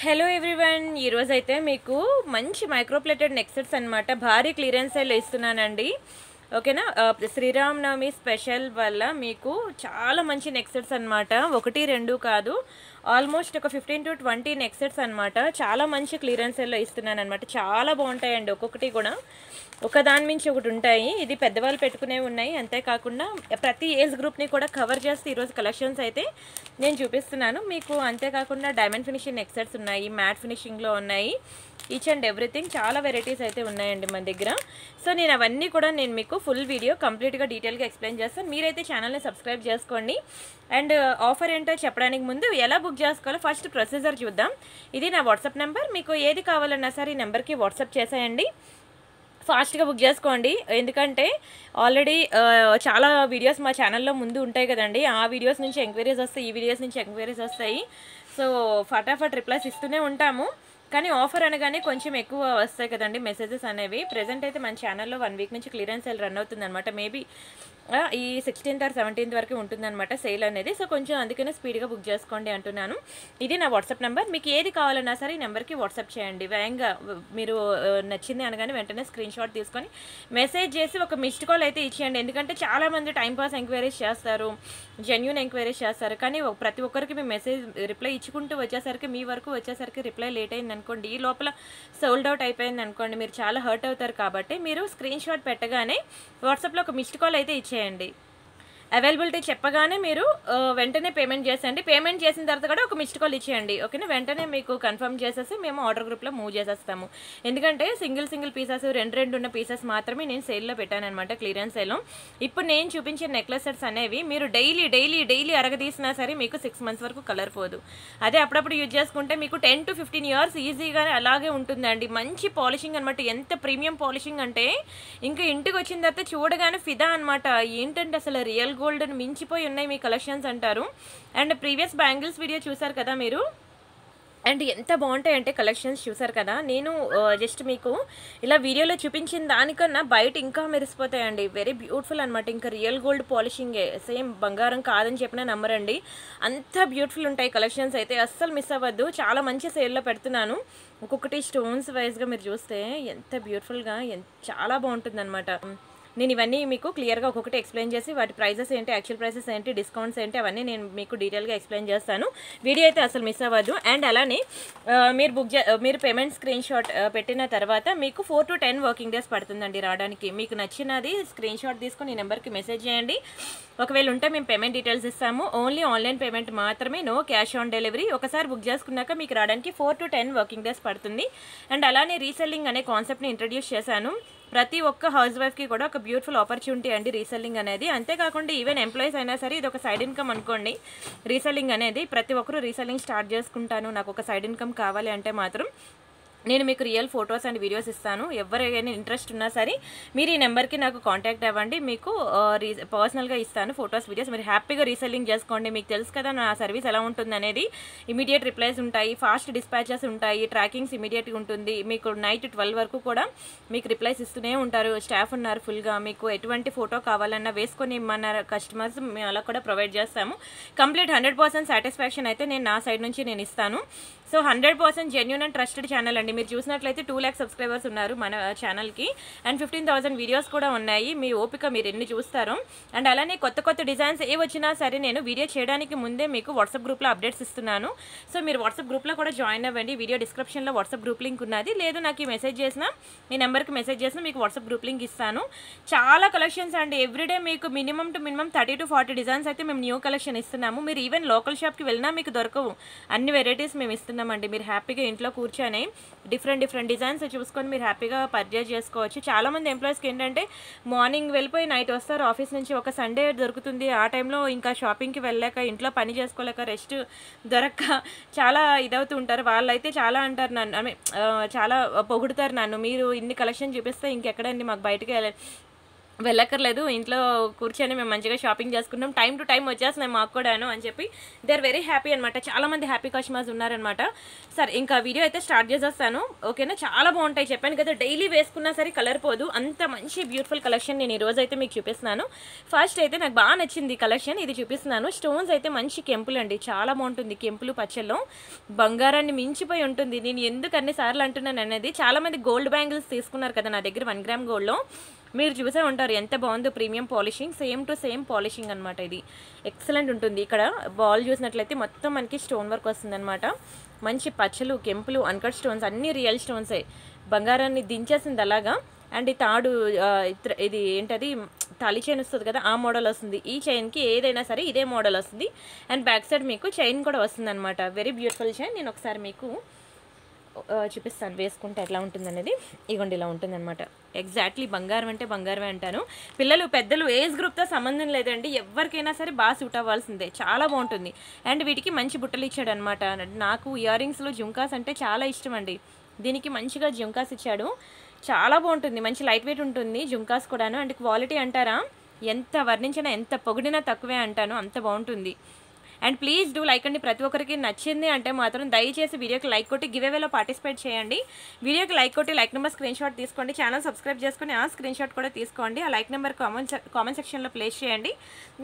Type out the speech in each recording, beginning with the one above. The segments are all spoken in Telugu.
హలో ఎవ్రీవన్, ఈరోజైతే మీకు మంచి మైక్రోప్లేటెడ్ నెక్ సెట్స్ అనమాట భారీ క్లియరెన్స్ సేల్ ఇస్తున్నానండి. ఓకేనా. శ్రీరామనవమి స్పెషల్ వల్ల మీకు చాలా మంచి నెక్ సెట్స్ అనమాట. ఒకటి రెండు కాదు, ఆల్మోస్ట్ ఒక 15 to 20 నెక్ సెట్స్ అనమాట. చాలా మంచి క్లియరెన్స్ సేల్లో ఇస్తున్నాను అనమాట. చాలా బాగుంటాయండి, ఒక్కొక్కటి కూడా ఒకదాని మించి ఒకటి ఉంటాయి. ఇది పెద్దవాళ్ళు పెట్టుకునేవి ఉన్నాయి, అంతేకాకుండా ప్రతి ఏజ్ గ్రూప్ని కూడా కవర్ చేస్తే ఈరోజు కలెక్షన్స్ అయితే నేను చూపిస్తున్నాను మీకు. అంతేకాకుండా డైమండ్ ఫినిషింగ్ నెక్ సెట్స్ ఉన్నాయి, మ్యాట్ ఫినిషింగ్లో ఉన్నాయి, ఈచ్ అండ్ ఎవ్రీథింగ్ చాలా వెరైటీస్ అయితే ఉన్నాయండి మన దగ్గర. సో నేను అవన్నీ కూడా నేను మీకు ఫుల్ వీడియో కంప్లీట్గా డీటెయిల్గా ఎక్స్ప్లెయిన్ చేస్తాను. మీరైతే ఛానల్ని సబ్స్క్రైబ్ చేసుకోండి. అండ్ ఆఫర్ ఏంటో చెప్పడానికి ముందు ఎలా బుక్ చేసుకోవాలో ఫస్ట్ ప్రొసీజర్ చూద్దాం. ఇది నా వాట్సాప్ నెంబర్. మీకు ఏది కావాలన్నా సరే ఈ నెంబర్కి వాట్సాప్ చేసేయండి. ఫాస్ట్గా బుక్ చేసుకోండి, ఎందుకంటే ఆల్రెడీ చాలా వీడియోస్ మా ఛానల్లో ముందు ఉంటాయి కదండి. ఆ వీడియోస్ నుంచి ఎంక్వైరీస్ వస్తాయి, ఈ వీడియోస్ నుంచి ఎంక్వైరీస్ వస్తాయి. సో ఫటాఫట్ రిప్లైస్ ఇస్తూనే ఉంటాము, కానీ ఆఫర్ అనగానే కొంచెం ఎక్కువ వస్తాయి కదండి మెసేజెస్ అనేవి. ప్రెజెంట్ అయితే మన ఛానల్లో 1 వీక్ నుంచి క్లియరెన్స్ సేల్ రన్ అవుతుంది అనమాట. మేబీ ఈ 16th or 17th వరకు ఉంటుందన్నమాట సేల్ అనేది. సో కొంచెం అందుకనే స్పీడ్గా బుక్ చేసుకోండి అంటున్నాను. ఇది నా వాట్సాప్ నెంబర్. మీకు ఏది కావాలన్నా సరే ఈ నెంబర్కి వాట్సాప్ చేయండి. వేగంగా మీరు నచ్చింది అనగానే వెంటనే స్క్రీన్ షాట్ తీసుకొని మెసేజ్ చేసి ఒక మిస్డ్ కాల్ అయితే ఇచ్చేయండి. ఎందుకంటే చాలామంది టైంపాస్ ఎంక్వైరీస్ చేస్తారు, జెన్యూన్ ఎంక్వైరీస్ చేస్తారు, కానీ ప్రతి ఒక్కరికి మీ మెసేజ్ రిప్లై ఇచ్చుకుంటూ వచ్చేసరికి మీ వరకు వచ్చేసరికి రిప్లై లేట్ అయింది అనుకోండి, ఈ లోపల సోల్డ్ అవుట్ అయిపోయింది అనుకోండి, మీరు చాలా హర్ట్ అవుతారు. కాబట్టి మీరు స్క్రీన్ షాట్ పెట్టగానే వాట్సాప్లో ఒక మిస్డ్ కాల్ అయితే ఇచ్చేయండి. అవైలబిలిటీ చెప్పగానే మీరు వెంటనే పేమెంట్ చేసేయండి. పేమెంట్ చేసిన తర్వాత కూడా ఒక మిస్డ్ కాల్ ఇచ్చేయండి, ఓకేనా. వెంటనే మీకు కన్ఫర్మ్ చేసేసి మేము ఆర్డర్ గ్రూప్లో మూవ్ చేసేస్తాము. ఎందుకంటే సింగిల్ పీసెస్ రెండు ఉన్న పీసెస్ మాత్రమే నేను సేల్లో పెట్టాను అనమాట, క్లియరెన్స్ సేల్లో. ఇప్పుడు నేను చూపించే నెక్లెస్ సెట్స్ అనేవి మీరు డైలీ అరగదీసినా సరే మీకు 6 months వరకు కలర్ పోదు. అదే అప్పుడప్పుడు యూజ్ చేసుకుంటే మీకు 10 to 15 years ఈజీగా అలాగే ఉంటుందండి. మంచి పాలిషింగ్ అనమాట, ఎంత ప్రీమియం పాలిషింగ్ అంటే ఇంకా ఇంటికి వచ్చిన తర్వాత చూడగానే ఫిదా అనమాట. ఏంటంటే అసలు రియల్ గోల్డ్ మించిపోయి ఉన్నాయి మీ కలెక్షన్స్ అంటారు. అండ్ ప్రీవియస్ బ్యాంగిల్స్ వీడియో చూసారు కదా మీరు, అండ్ ఎంత బాగుంటాయంటే కలెక్షన్స్ చూసారు కదా. నేను జస్ట్ మీకు ఇలా వీడియోలో చూపించిన దానికన్నా బయట ఇంకా మెరిసిపోతాయండి. వెరీ బ్యూటిఫుల్ అనమాట. ఇంకా రియల్ గోల్డ్ పాలిషింగే, సేమ్ బంగారం కాదని చెప్పినా నమ్మరండి, అంత బ్యూటిఫుల్ ఉంటాయి కలెక్షన్స్ అయితే. అస్సలు మిస్ అవ్వద్దు. చాలా మంచి సేల్లో పెడుతున్నాను. ఒక్కొక్కటి స్టోన్స్ వైజ్గా మీరు చూస్తే ఎంత బ్యూటిఫుల్గా చాలా బాగుంటుంది అనమాట. నేను ఇవన్నీ మీకు క్లియర్గా ఒక్కొక్కటి ఎక్స్ప్లెయిన్ చేసి వాటి ప్రైజెస్ ఏంటి, యాక్చువల్ ప్రైసెస్ ఏంటి, డిస్కౌంట్స్ ఏంటి, అవన్నీ నేను మీకు డీటెయిల్గా ఎక్స్ప్లెయిన్ చేస్తాను. వీడియో అయితే అసలు మిస్ అవ్వద్దు. అండ్ అలానే మీరు పేమెంట్ స్క్రీన్ షాట్ పెట్టిన తర్వాత మీకు 4 to 10 వర్కింగ్ డేస్ పడుతుందండి రావడానికి. మీకు నచ్చినది స్క్రీన్ షాట్ తీసుకొని ఈ నెంబర్కి మెసేజ్ చేయండి. ఒకవేళ ఉంటే మేము పేమెంట్ డీటెయిల్స్ ఇస్తాము. ఓన్లీ ఆన్లైన్ పేమెంట్ మాత్రమే, నో క్యాష్ ఆన్ డెలివరీ. ఒకసారి బుక్ చేసుకున్నాక మీకు రావడానికి 4 to 10 వర్కింగ్ డేస్ పడుతుంది. అండ్ అలానే రీసెల్లింగ్ అనే కాన్సెప్ట్ని ఇంట్రడ్యూస్ చేశాను. ప్రతి ఒక్క హౌస్ వైఫ్కి కూడా ఒక బ్యూటిఫుల్ ఆపర్చునిటీ అండి రీసెల్లింగ్ అనేది. అంతేకాకుండా ఈవెన్ ఎంప్లాయీస్ అయినా సరే ఇది ఒక సైడ్ ఇన్కమ్ అనుకోండి. రీసెల్లింగ్ అనేది ప్రతి ఒక్కరు రీసెల్లింగ్ స్టార్ట్ చేసుకుంటాను, నాకు ఒక సైడ్ ఇన్కమ్ కావాలి అంటే మాత్రం నేను మీకు రియల్ ఫొటోస్ అండ్ వీడియోస్ ఇస్తాను. ఎవరైనా ఇంట్రెస్ట్ ఉన్నా సరే మీరు ఈ నెంబర్కి నాకు కాంటాక్ట్ అవ్వండి. మీకు పర్సనల్గా ఇస్తాను ఫొటోస్, వీడియోస్. మీరు హ్యాపీగా రీసెల్లింగ్ చేసుకోండి. మీకు తెలుసు కదా నా సర్వీస్ ఎలా ఉంటుంది అనేది. ఇమీడియట్ రిప్లైస్ ఉంటాయి, ఫాస్ట్ డిస్పాచెస్ ఉంటాయి, ట్రాకింగ్స్ ఇమీడియట్గా ఉంటుంది. మీకు నైట్ 12 వరకు కూడా మీకు రిప్లైస్ ఇస్తూనే ఉంటారు. స్టాఫ్ ఉన్నారు ఫుల్గా. మీకు ఎటువంటి ఫోటో కావాలన్నా వేసుకొని మన కస్టమర్స్ మేము అలా కూడా ప్రొవైడ్ చేస్తాము. కంప్లీట్ 100% సాటిస్ఫాక్షన్ అయితే నేను నా సైడ్ నుంచి నేను ఇస్తాను. So 100% genuine and trusted channel అండి. మీరు చూసినట్లయితే 2 lakh సబ్స్క్రైబర్స్ ఉన్నారు మన ఛానల్కి, అండ్ 15,000 వీడియోస్ కూడా ఉన్నాయి. మీ ఓపిక మీరు ఎన్ని చూస్తారో. అండ్ అలానే కొత్త డిజైన్స్ ఏ వచ్చినా సరే నేను వీడియో చేయడానికి ముందే మీకు వాట్సాప్ గ్రూప్లో అప్డేట్స్ ఇస్తున్నాను. సో మీరు వాట్సాప్ గ్రూప్లో కూడా జాయిన్ అవ్వండి. వీడియో డిస్క్రిప్షన్లో వాట్సాప్ గ్రూప్ లింక్ ఉన్నది. లేదు నాకు ఈ మెసేజ్ చేసినా, మీ నెంబర్కి మెసేజ్ చేసినా మీకు వాట్సాప్ గ్రూప్ లింక్ ఇస్తాను. చాలా కలెక్షన్స్ అండి. ఎవ్రీడే మీకు మినిమం 30 to 40 డిజైన్స్ అయితే మేము న్యూ కలెక్షన్ ఇస్తున్నాము. మీరు ఈవెన్ లోకల్ షాప్కి వెళ్ళినా మీకు దొరకవు, అన్ని వెరైటీస్ మేము ఇస్తున్నామండి. మీరు హ్యాపీగా ఇంట్లో కూర్చొని డిఫరెంట్ డిజైన్స్ చూసుకొని మీరు హ్యాపీగా పర్చేజ్ చేసుకోవచ్చు. చాలామంది ఎంప్లాయీస్కి ఏంటంటే మార్నింగ్ వెళ్ళిపోయి నైట్ వస్తారు ఆఫీస్ నుంచి, ఒక సండే దొరుకుతుంది. ఆ టైంలో ఇంకా షాపింగ్కి వెళ్ళాక ఇంట్లో పని చేసుకోలేక రెస్ట్ దొరక్క చాలా ఇదవుతూ ఉంటారు. వాళ్ళైతే చాలా అంటారు నన్ను, చాలా పొగుడుతారు నన్ను, మీరు ఇన్ని కలెక్షన్ చూపిస్తే ఇంకెక్కడండి మాకు బయటకి వెళ్ళక్కర్లేదు, ఇంట్లో కూర్చొని మేము మంచిగా షాపింగ్ చేసుకుంటాం, టైం టు టైం వచ్చేస్తున్నాయి మాకు కూడాను అని చెప్పి దే ఆర్ వెరీ హ్యాపీ అనమాట. చాలామంది హ్యాపీ కస్టమర్స్ ఉన్నారనమాట. సరే ఇంకా వీడియో అయితే స్టార్ట్ చేసేస్తాను, ఓకేనా. చాలా బాగుంటాయి, చెప్పాను కదా, డైలీ వేసుకున్నా సరే కలర్ పోదు, అంత మంచి బ్యూటిఫుల్ కలెక్షన్ నేను ఈరోజు అయితే మీకు చూపిస్తున్నాను. ఫస్ట్ అయితే నాకు బాగా నచ్చింది కలెక్షన్, ఇది చూపిస్తున్నాను. స్టోన్స్ అయితే మంచి కెంపులు అండి, చాలా బాగుంటుంది. కెంపులు పచ్చల్లో బంగారాన్ని మించిపోయి ఉంటుంది. నేను ఎందుకు అన్నిసార్లు అంటున్నాను అనేది, చాలామంది గోల్డ్ బ్యాంగిల్స్ తీసుకున్నారు కదా నా దగ్గర 1 గ్రామ్ గోల్డ్లో, మీరు చూసే ఉంటారు ఎంత బాగుందో. Premium polishing, same to same polishing అనమాట. ఇది ఎక్సలెంట్ ఉంటుంది. ఇక్కడ బాల్ చూసినట్లయితే మొత్తం మనకి స్టోన్ వర్క్ వస్తుంది అనమాట. మంచి పచ్చలు, కెంపులు, అన్కట్ స్టోన్స్, అన్ని రియల్ స్టోన్సే. బంగారాన్ని దించేసింది అలాగా. అండ్ ఈ తాడు, ఇది ఏంటది, తాళి చైన్ వస్తుంది కదా, ఆ మోడల్ వస్తుంది. ఈ చైన్కి ఏదైనా సరే ఇదే మోడల్ వస్తుంది. అండ్ బ్యాక్ సైడ్ మీకు చైన్ కూడా వస్తుంది అనమాట. Very beautiful chain. నేను ఒకసారి మీకు చూపిస్తాను వేసుకుంటే ఎట్లా ఉంటుంది అనేది. ఇగోండి ఇలా ఉంటుంది అనమాట. ఎగ్జాక్ట్లీ బంగారం అంటే బంగారమే అంటాను. పిల్లలు పెద్దలు ఏజ్ గ్రూప్తో సంబంధం లేదండి, ఎవరికైనా సరే బాగా సూట్ అవ్వాల్సిందే, చాలా బాగుంటుంది. అండ్ వీటికి మంచి బుట్టలు ఇచ్చాడు అనమాట. నాకు ఇయర్ రింగ్స్లో జుంకాస్ అంటే చాలా ఇష్టం అండి. దీనికి మంచిగా జుంకాస్ ఇచ్చాడు, చాలా బాగుంటుంది. మంచి లైట్ వెయిట్ ఉంటుంది జుంకాస్ కూడాను. అండ్ క్వాలిటీ అంటారా, ఎంత వర్ణించినా ఎంత పొగిడినా తక్కువే అంటాను, అంత బాగుంటుంది. అండ్ ప్లీజ్ డూ లైక్ అండి. ప్రతి ఒక్కరికి నచ్చింది అంటే మాత్రం దయచేసి వీడియోకి లైక్ కొట్టి గివేవేలో పార్టిసిపేట్ చేయండి. వీడియోకి లైక్ కొట్టి లైక్ నెంబర్ స్క్రీన్ షాట్ తీసుకోండి, ఛానల్ సబ్స్క్రైబ్ చేసుకొని ఆ స్క్రీన్ షాట్ కూడా తీసుకోండి. ఆ లైక్ నెంబర్ కామెంట్ సెక్షన్లో ప్లేస్ చేయండి.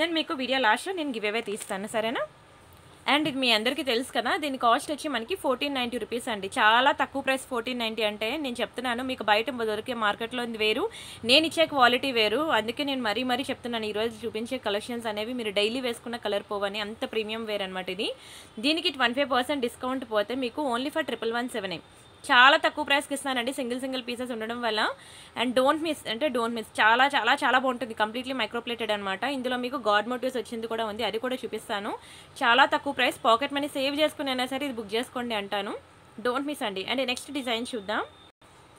నేను మీకు వీడియో లాస్ట్లో నేను గివేవే తీస్తాను, సరేనా. అండ్ ఇది మీ అందరికీ తెలుసు కదా, దీని కాస్ట్ వచ్చి మనకి 1490 రూపీస్ అండి. చాలా తక్కువ ప్రైస్ 1490 అంటే. నేను చెప్తున్నాను మీకు బయట దొరికే మార్కెట్లో వేరు, నేను ఇచ్చే క్వాలిటీ వేరు. అందుకే నేను మరీ చెప్తున్నాను, ఈరోజు చూపించే కలెక్షన్స్ అనేవి మీరు డైలీ వేసుకున్న కలర్ పోవని, అంత ప్రీమియం వేర్ అనమాట ఇది. దీనికి 25% డిస్కౌంట్ పోతే మీకు ఓన్లీ ఫర్ 1117 చాలా తక్కువ ప్రైస్కి ఇస్తానండి, సింగిల్ పీసెస్ ఉండడం వల్ల. అండ్ డోంట్ మిస్, చాలా చాలా చాలా బాగుంటుంది. కంప్లీట్లీ మైక్రోప్లేటెడ్ అనమాట. ఇందులో మీకు గాడ్ మోటివ్స్ వచ్చింది కూడా ఉంది, అది కూడా చూపిస్తాను. చాలా తక్కువ ప్రైస్, పాకెట్ మనీ సేవ్ చేసుకుని అయినా సరే ఇది బుక్ చేసుకోండి అంటాను. డోంట్ మిస్ అండి. అండ్ నెక్స్ట్ డిజైన్ చూద్దాం.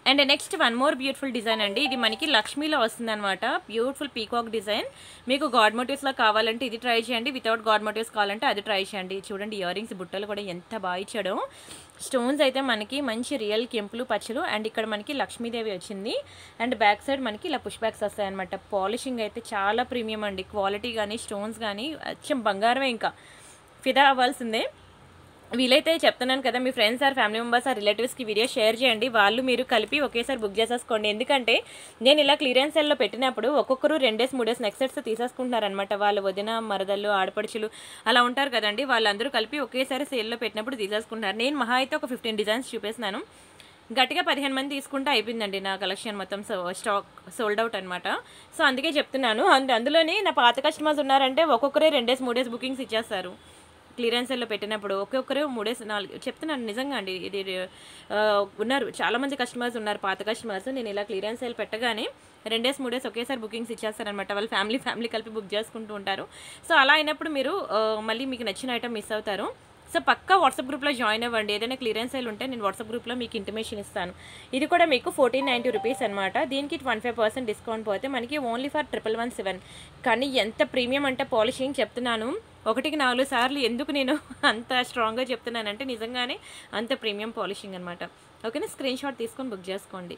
And next one more beautiful design అండి. ఇది మనకి లక్ష్మీలో వస్తుంది అనమాట. Beautiful peacock design. మీకు గాడ్ మోటివ్స్లో కావాలంటే ఇది ట్రై చేయండి, వితౌట్ గాడ్ మోటివ్స్ కావాలంటే అది ట్రై చేయండి. చూడండి ఇయర్ రింగ్స్ బుట్టలు కూడా ఎంత బాగా ఇచ్చాడో. స్టోన్స్ అయితే మనకి మంచి రియల్ కెంపులు పచ్చలు. అండ్ ఇక్కడ మనకి లక్ష్మీదేవి వచ్చింది. అండ్ బ్యాక్ సైడ్ మనకి ఇలా పుష్ బ్యాక్స్ వస్తాయి అనమాట. పాలిషింగ్ అయితే చాలా ప్రీమియం అండి. క్వాలిటీ కానీ స్టోన్స్ కానీ అచ్చం బంగారమే, ఇంకా ఫిదా అవ్వాల్సిందే. వీలైతే చెప్తున్నాను కదా, మీ friends or family members or రిలేటివ్స్కి వీడియో షేర్ చేయండి, వాళ్ళు మీరు కలిపి ఒకేసారి బుక్ చేసేసుకోండి. ఎందుకంటే నేను ఇలా క్లియరెన్స్ సెల్లో పెట్టినప్పుడు ఒక్కొక్కరు 2 డేస్ 3 డేస్ నెక్స్ట్ సెట్స్ తీసేసుకుంటున్నారనమాట. వాళ్ళు వదిన, మరదళ్ళు, ఆడపడుచులు అలా ఉంటారు కదండి, వాళ్ళందరూ కలిపి ఒకేసారి సేల్లో పెట్టినప్పుడు తీసేసుకుంటారు. నేను మహా అయితే ఒక 15 డిజైన్స్ చూపిస్తున్నాను, గట్టిగా 15 మంది తీసుకుంటే అయిపోయిందండి నా కలెక్షన్ మొత్తం. స్టాక్ సోల్డ్ అవుట్ అనమాట. సో అందుకే చెప్తున్నాను. అందులోనే నా పాత కస్టమర్స్ ఉన్నారంటే ఒక్కొక్కరే 2 డేస్ 3 డేస్ బుకింగ్స్ ఇచ్చేస్తారు. క్లియరెన్స్ సెల్లో పెట్టినప్పుడు ఒక్కొక్కరు 3 డేస్ 4 చెప్తున్నాను నిజంగా అండి. ఇది ఉన్నారు, చాలామంది కస్టమర్స్ ఉన్నారు, పాత కస్టమర్స్. నేను ఇలా క్లియరెన్స్ సెల్ పెట్టగానే 2 డేస్ 3 డేస్ ఒకేసారి బుకింగ్స్ ఇచ్చేస్తారనమాట. వాళ్ళు ఫ్యామిలీ కలిపి బుక్ చేసుకుంటూ ఉంటారు. సో అలా అయినప్పుడు మీరు మళ్ళీ మీకు నచ్చిన ఐటమ్ మిస్ అవుతారు. సో పక్కా వాట్సాప్ గ్రూప్లో జాయిన్ అవ్వండి. ఏదైనా క్లియరెన్స్ సేల్ ఉంటే నేను వాట్సాప్ గ్రూప్లో మీకు ఇంటిమేషన్ ఇస్తాను. ఇది కూడా మీకు 1490 రూపీస్ అనమాట. దీనికి 25% డిస్కౌంట్ పోతే మనకి ఓన్లీ ఫర్ 1117. కానీ ఎంత ప్రీమియం అంటే పాలిషింగ్ చెప్తున్నాను, 1కి 4 సార్లు ఎందుకు నేను అంత స్ట్రాంగ్గా చెప్తున్నానంటే నిజంగానే అంత ప్రీమియం పాలిషింగ్ అనమాట. ఓకేనా, స్క్రీన్ షాట్ తీసుకొని బుక్ చేసుకోండి.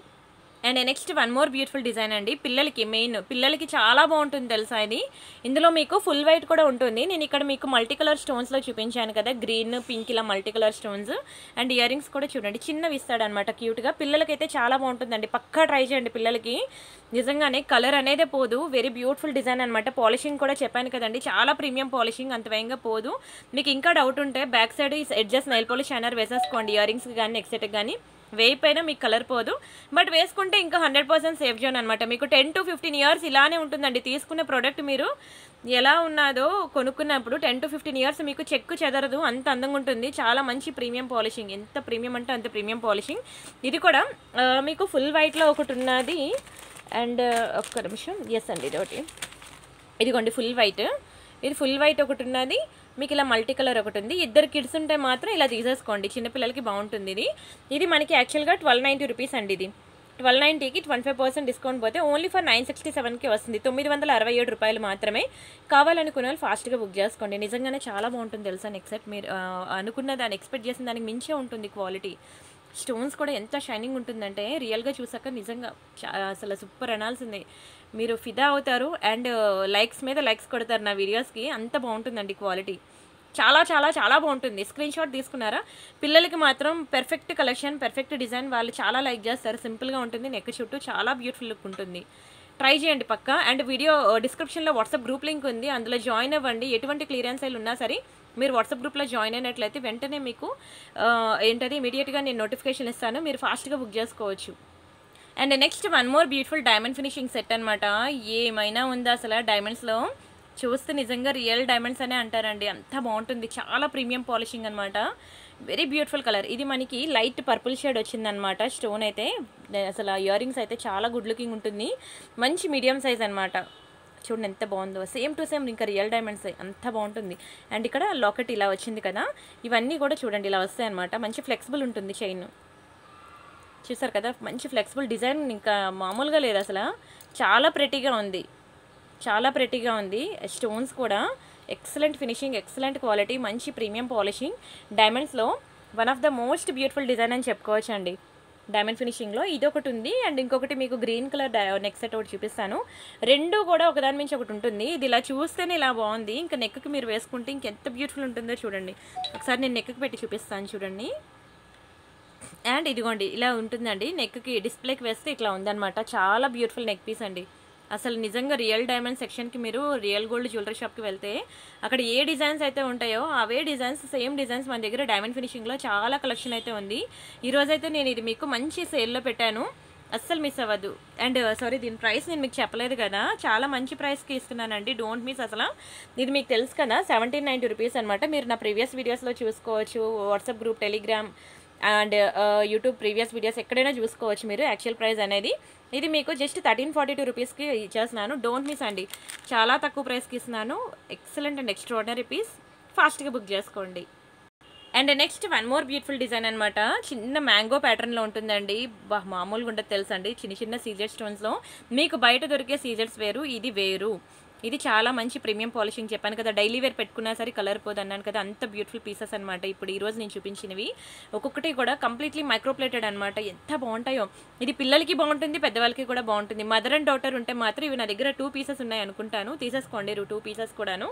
And next one more beautiful design అండి. పిల్లలకి చాలా బాగుంటుంది తెలుసా ఇది. ఇందులో మీకు ఫుల్ వైట్ కూడా ఉంటుంది. నేను ఇక్కడ మీకు మల్టీ కలర్ స్టోన్స్లో చూపించాను కదా, గ్రీన్, పింక్, ఇలా multi colour stones. And ear rings కూడా చూడండి చిన్నవి ఇస్తాడనమాట క్యూట్గా. పిల్లలకైతే చాలా బాగుంటుందండి, పక్కా ట్రై చేయండి పిల్లలకి. నిజంగానే కలర్ అనేదే పోదు. వెరీ బ్యూటిఫుల్ డిజైన్ అనమాట. పాలిషింగ్ కూడా చెప్పాను కదండి, చాలా ప్రీమియం పాలిషింగ్, అంత వేగంగా పోదు. మీకు ఇంకా డౌట్ ఉంటే back side edges nail polish shiner వేసేసుకోండి. ఇయర్ రింగ్స్కి కానీ నెక్స్ట్కి కానీ వేయిపోయినా మీకు కలర్ పోదు. బట్ వేసుకుంటే ఇంకా 100% సేఫ్ జోన్ అనమాట. మీకు 10 to 15 ఇయర్స్ ఇలానే ఉంటుందండి. తీసుకునే ప్రోడక్ట్ మీరు ఎలా ఉన్నదో కొనుక్కున్నప్పుడు 10 to 15 ఇయర్స్ మీకు చెక్కు చెదరదు, అంత అందంగా ఉంటుంది. చాలా మంచి ప్రీమియం పాలిషింగ్, ఎంత ప్రీమియం అంటే అంత ప్రీమియం పాలిషింగ్. ఇది కూడా మీకు ఫుల్ వైట్లో ఒకటి ఉన్నది. అండ్ ఒక్క నిమిషం, ఎస్ అండి ఇదిగోండి ఫుల్ వైట్. ఇది ఫుల్ వైట్ ఒకటి ఉన్నది. మీకు ఇలా మల్టీ కలర్ ఒకటి ఉంది. 2 కిడ్స్ ఉంటే మాత్రం ఇలా తీసేసుకోండి, చిన్నపిల్లలకి బాగుంటుంది. ఇది మనకి యాక్చువల్గా 1290 రూపీస్ అండి. ఇది 1290కి 25% డిస్కౌంట్ పోతే ఓన్లీ ఫర్ 967కి వస్తుంది. 967 రూపాయలు మాత్రమే. కావాలనుకునే వాళ్ళు ఫాస్ట్గా బుక్ చేసుకోండి. నిజంగానే చాలా బాగుంటుంది తెలుసా నెక్స్ట్ సెట్. మీరు అనుకున్న దాన్ని ఎక్స్పెక్ట్ చేసిన దానికి మించే ఉంటుంది క్వాలిటీ. స్టోన్స్ కూడా ఎంత షైనింగ్ ఉంటుందంటే రియల్గా చూసాక నిజంగా అసలు సూపర్ అనాల్సిందే. మీరు ఫిదా అవుతారు అండ్ లైక్స్ మీద లైక్స్ కొడతారు నా వీడియోస్కి. అంత బాగుంటుందండి క్వాలిటీ. చాలా చాలా చాలా బాగుంటుంది. స్క్రీన్ షాట్ తీసుకున్నారా? పిల్లలకి మాత్రం పెర్ఫెక్ట్ కలెక్షన్, పెర్ఫెక్ట్ డిజైన్. వాళ్ళు చాలా లైక్ చేస్తారు. సింపుల్గా ఉంటుంది. నెక్ చుట్టూ చాలా బ్యూటిఫుల్ లుక్ ఉంటుంది. ట్రై చేయండి పక్కా. అండ్ వీడియో డిస్క్రిప్షన్లో వాట్సాప్ గ్రూప్ లింక్ ఉంది, అందులో జాయిన్ అవ్వండి. ఎటువంటి క్లియరెన్స్ సేల్ ఉన్నా సరే మీరు వాట్సాప్ గ్రూప్లో జాయిన్ అయినట్లయితే వెంటనే మీకు ఏంటది ఇమీడియట్గా నేను నోటిఫికేషన్ ఇస్తాను, మీరు ఫాస్ట్గా బుక్ చేసుకోవచ్చు. And next one more beautiful diamond finishing set అనమాట. ఏమైనా ఉందా అసలు డైమండ్స్లో? చూస్తే నిజంగా రియల్ డైమండ్స్ అనే అంటారండి, అంత బాగుంటుంది. చాలా ప్రీమియం పాలిషింగ్ అనమాట. Very beautiful colour. ఇది మనకి లైట్ పర్పుల్ షేడ్ వచ్చిందనమాట. స్టోన్ అయితే అసలు ఇయర్ రింగ్స్ అయితే చాలా గుడ్ లుకింగ్ ఉంటుంది. మంచి మీడియం సైజ్ అనమాట. చూడండి ఎంత బాగుందో. సేమ్ టు సేమ్ ఇంకా రియల్ డైమండ్స్ అంత బాగుంటుంది. అండ్ ఇక్కడ లాకెట్ ఇలా వచ్చింది కదా, ఇవన్నీ కూడా చూడండి ఇలా వస్తాయి అనమాట. మంచి ఫ్లెక్సిబుల్ ఉంటుంది చైన్. చూసారు కదా, మంచి ఫ్లెక్సిబుల్ డిజైన్, ఇంకా మామూలుగా లేదు అసలు. చాలా ప్రెటీగా ఉంది, చాలా ప్రెటీగా ఉంది. స్టోన్స్ కూడా ఎక్సలెంట్ ఫినిషింగ్, ఎక్సలెంట్ క్వాలిటీ, మంచి ప్రీమియం పాలిషింగ్. డైమండ్స్లో one of the most beautiful design అని చెప్పుకోవచ్చు అండి. డైమండ్ ఫినిషింగ్లో ఇది ఒకటి ఉంది. అండ్ ఇంకొకటి మీకు గ్రీన్ కలర్ నెక్ సెట్ ఒకటి చూపిస్తాను. రెండు కూడా ఒకదాని మించి ఒకటి ఉంటుంది. ఇది ఇలా చూస్తేనే ఇలా బాగుంది, ఇంకా నెక్కి మీరు వేసుకుంటే ఇంకెంత బ్యూటిఫుల్ ఉంటుందో చూడండి. ఒకసారి నేను నెక్కి పెట్టి చూపిస్తాను చూడండి. అండ్ ఇదిగోండి ఇలా ఉంటుందండి. నెక్కి డిస్ప్లేకి వేస్తే ఇట్లా ఉందన్నమాట. చాలా బ్యూటిఫుల్ నెక్ పీస్ అండి. అసలు నిజంగా రియల్ డైమండ్ సెక్షన్కి మీరు రియల్ గోల్డ్ జ్యువెలరీ షాప్కి వెళ్తే అక్కడ ఏ డిజైన్స్ అయితే ఉంటాయో అవే డిజైన్స్, సేమ్ డిజైన్స్ మన దగ్గర డైమండ్ ఫినిషింగ్లో చాలా కలెక్షన్ అయితే ఉంది. ఈరోజైతే నేను ఇది మీకు మంచి సేల్లో పెట్టాను, అస్సలు మిస్ అవ్వద్దు. అండ్ సారీ, దీని ప్రైస్ నేను మీకు చెప్పలేదు కదా, చాలా మంచి ప్రైస్కి ఇస్తున్నానండి. డోంట్ మిస్ అసలు. ఇది మీకు తెలుసు కదా, 1790 రూపీస్ అనమాట. మీరు నా ప్రీవియస్ వీడియోస్లో చూసుకోవచ్చు. WhatsApp group, Telegram and YouTube previous videos ఎక్కడైనా చూసుకోవచ్చు మీరు యాక్చువల్ ప్రైస్ అనేది. ఇది మీకు జస్ట్ 1342 రూపీస్కి ఇచ్చేస్తున్నాను. డోంట్ మిస్ అండి, చాలా తక్కువ ప్రైస్కి ఇస్తున్నాను. Excellent and extraordinary piece. ఫాస్ట్గా బుక్ చేసుకోండి. And next one more beautiful design అనమాట. చిన్న మ్యాంగో ప్యాటర్న్లో ఉంటుందండి. మామూలుగా ఉండదు తెలుసండి. చిన్న చిన్న సీజెడ్ స్టోన్స్లో మీకు బయట దొరికే సీజెడ్స్ వేరు, ఇది వేరు. ఇది చాలా మంచి ప్రీమియం పాలిషింగ్. చెప్పాను కదా, డైలీ వేర్ పెట్టుకున్నా సరే కలర్ పోదు అన్నాను కదా, అంత బ్యూటిఫుల్ పీసెస్ అనమాట. ఇప్పుడు ఈరోజు నేను చూపించినవి ఒక్కొక్కటి కూడా కంప్లీట్లీ మైక్రోప్లేటెడ్ అనమాట. ఎంత బాగుంటాయో. ఇది పిల్లలకి బాగుంటుంది, పెద్దవాళ్ళకి కూడా బాగుంటుంది. మదర్ అండ్ డాటర్ ఉంటే మాత్రం ఇవి నా దగ్గర 2 పీసెస్ ఉన్నాయి అనుకుంటాను, తీసేసుకోండి 2 పీసెస్ కూడాను.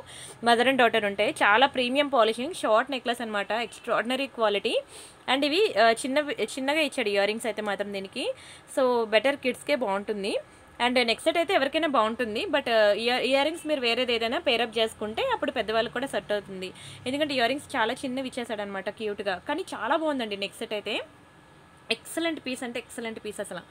మదర్ అండ్ డాటర్ ఉంటాయి. చాలా ప్రీమియం పాలిషింగ్, షార్ట్ నెక్లెస్ అనమాట. Extraordinary quality. అండ్ ఇవి చిన్నగా ఇచ్చాడు ఇయర్ రింగ్స్ అయితే మాత్రం దీనికి. సో బెటర్ కిడ్స్కే బాగుంటుంది. అండ్ నెక్స్ట్ సెట్ అయితే ఎవరికైనా బాగుంటుంది. బట్ ఇయర్ రింగ్స్ మీరు వేరేది ఏదైనా పేరప్ చేసుకుంటే అప్పుడు పెద్దవాళ్ళకి కూడా సెట్ అవుతుంది. ఎందుకంటే ఇయర్ రింగ్స్ చాలా చిన్నవి ఇచ్చేసాడనమాట క్యూట్గా. కానీ చాలా బాగుందండి నెక్స్ట్ సెట్ అయితే. ఎక్సలెంట్ పీస్ అంటే ఎక్సలెంట్ పీస్ అసలు.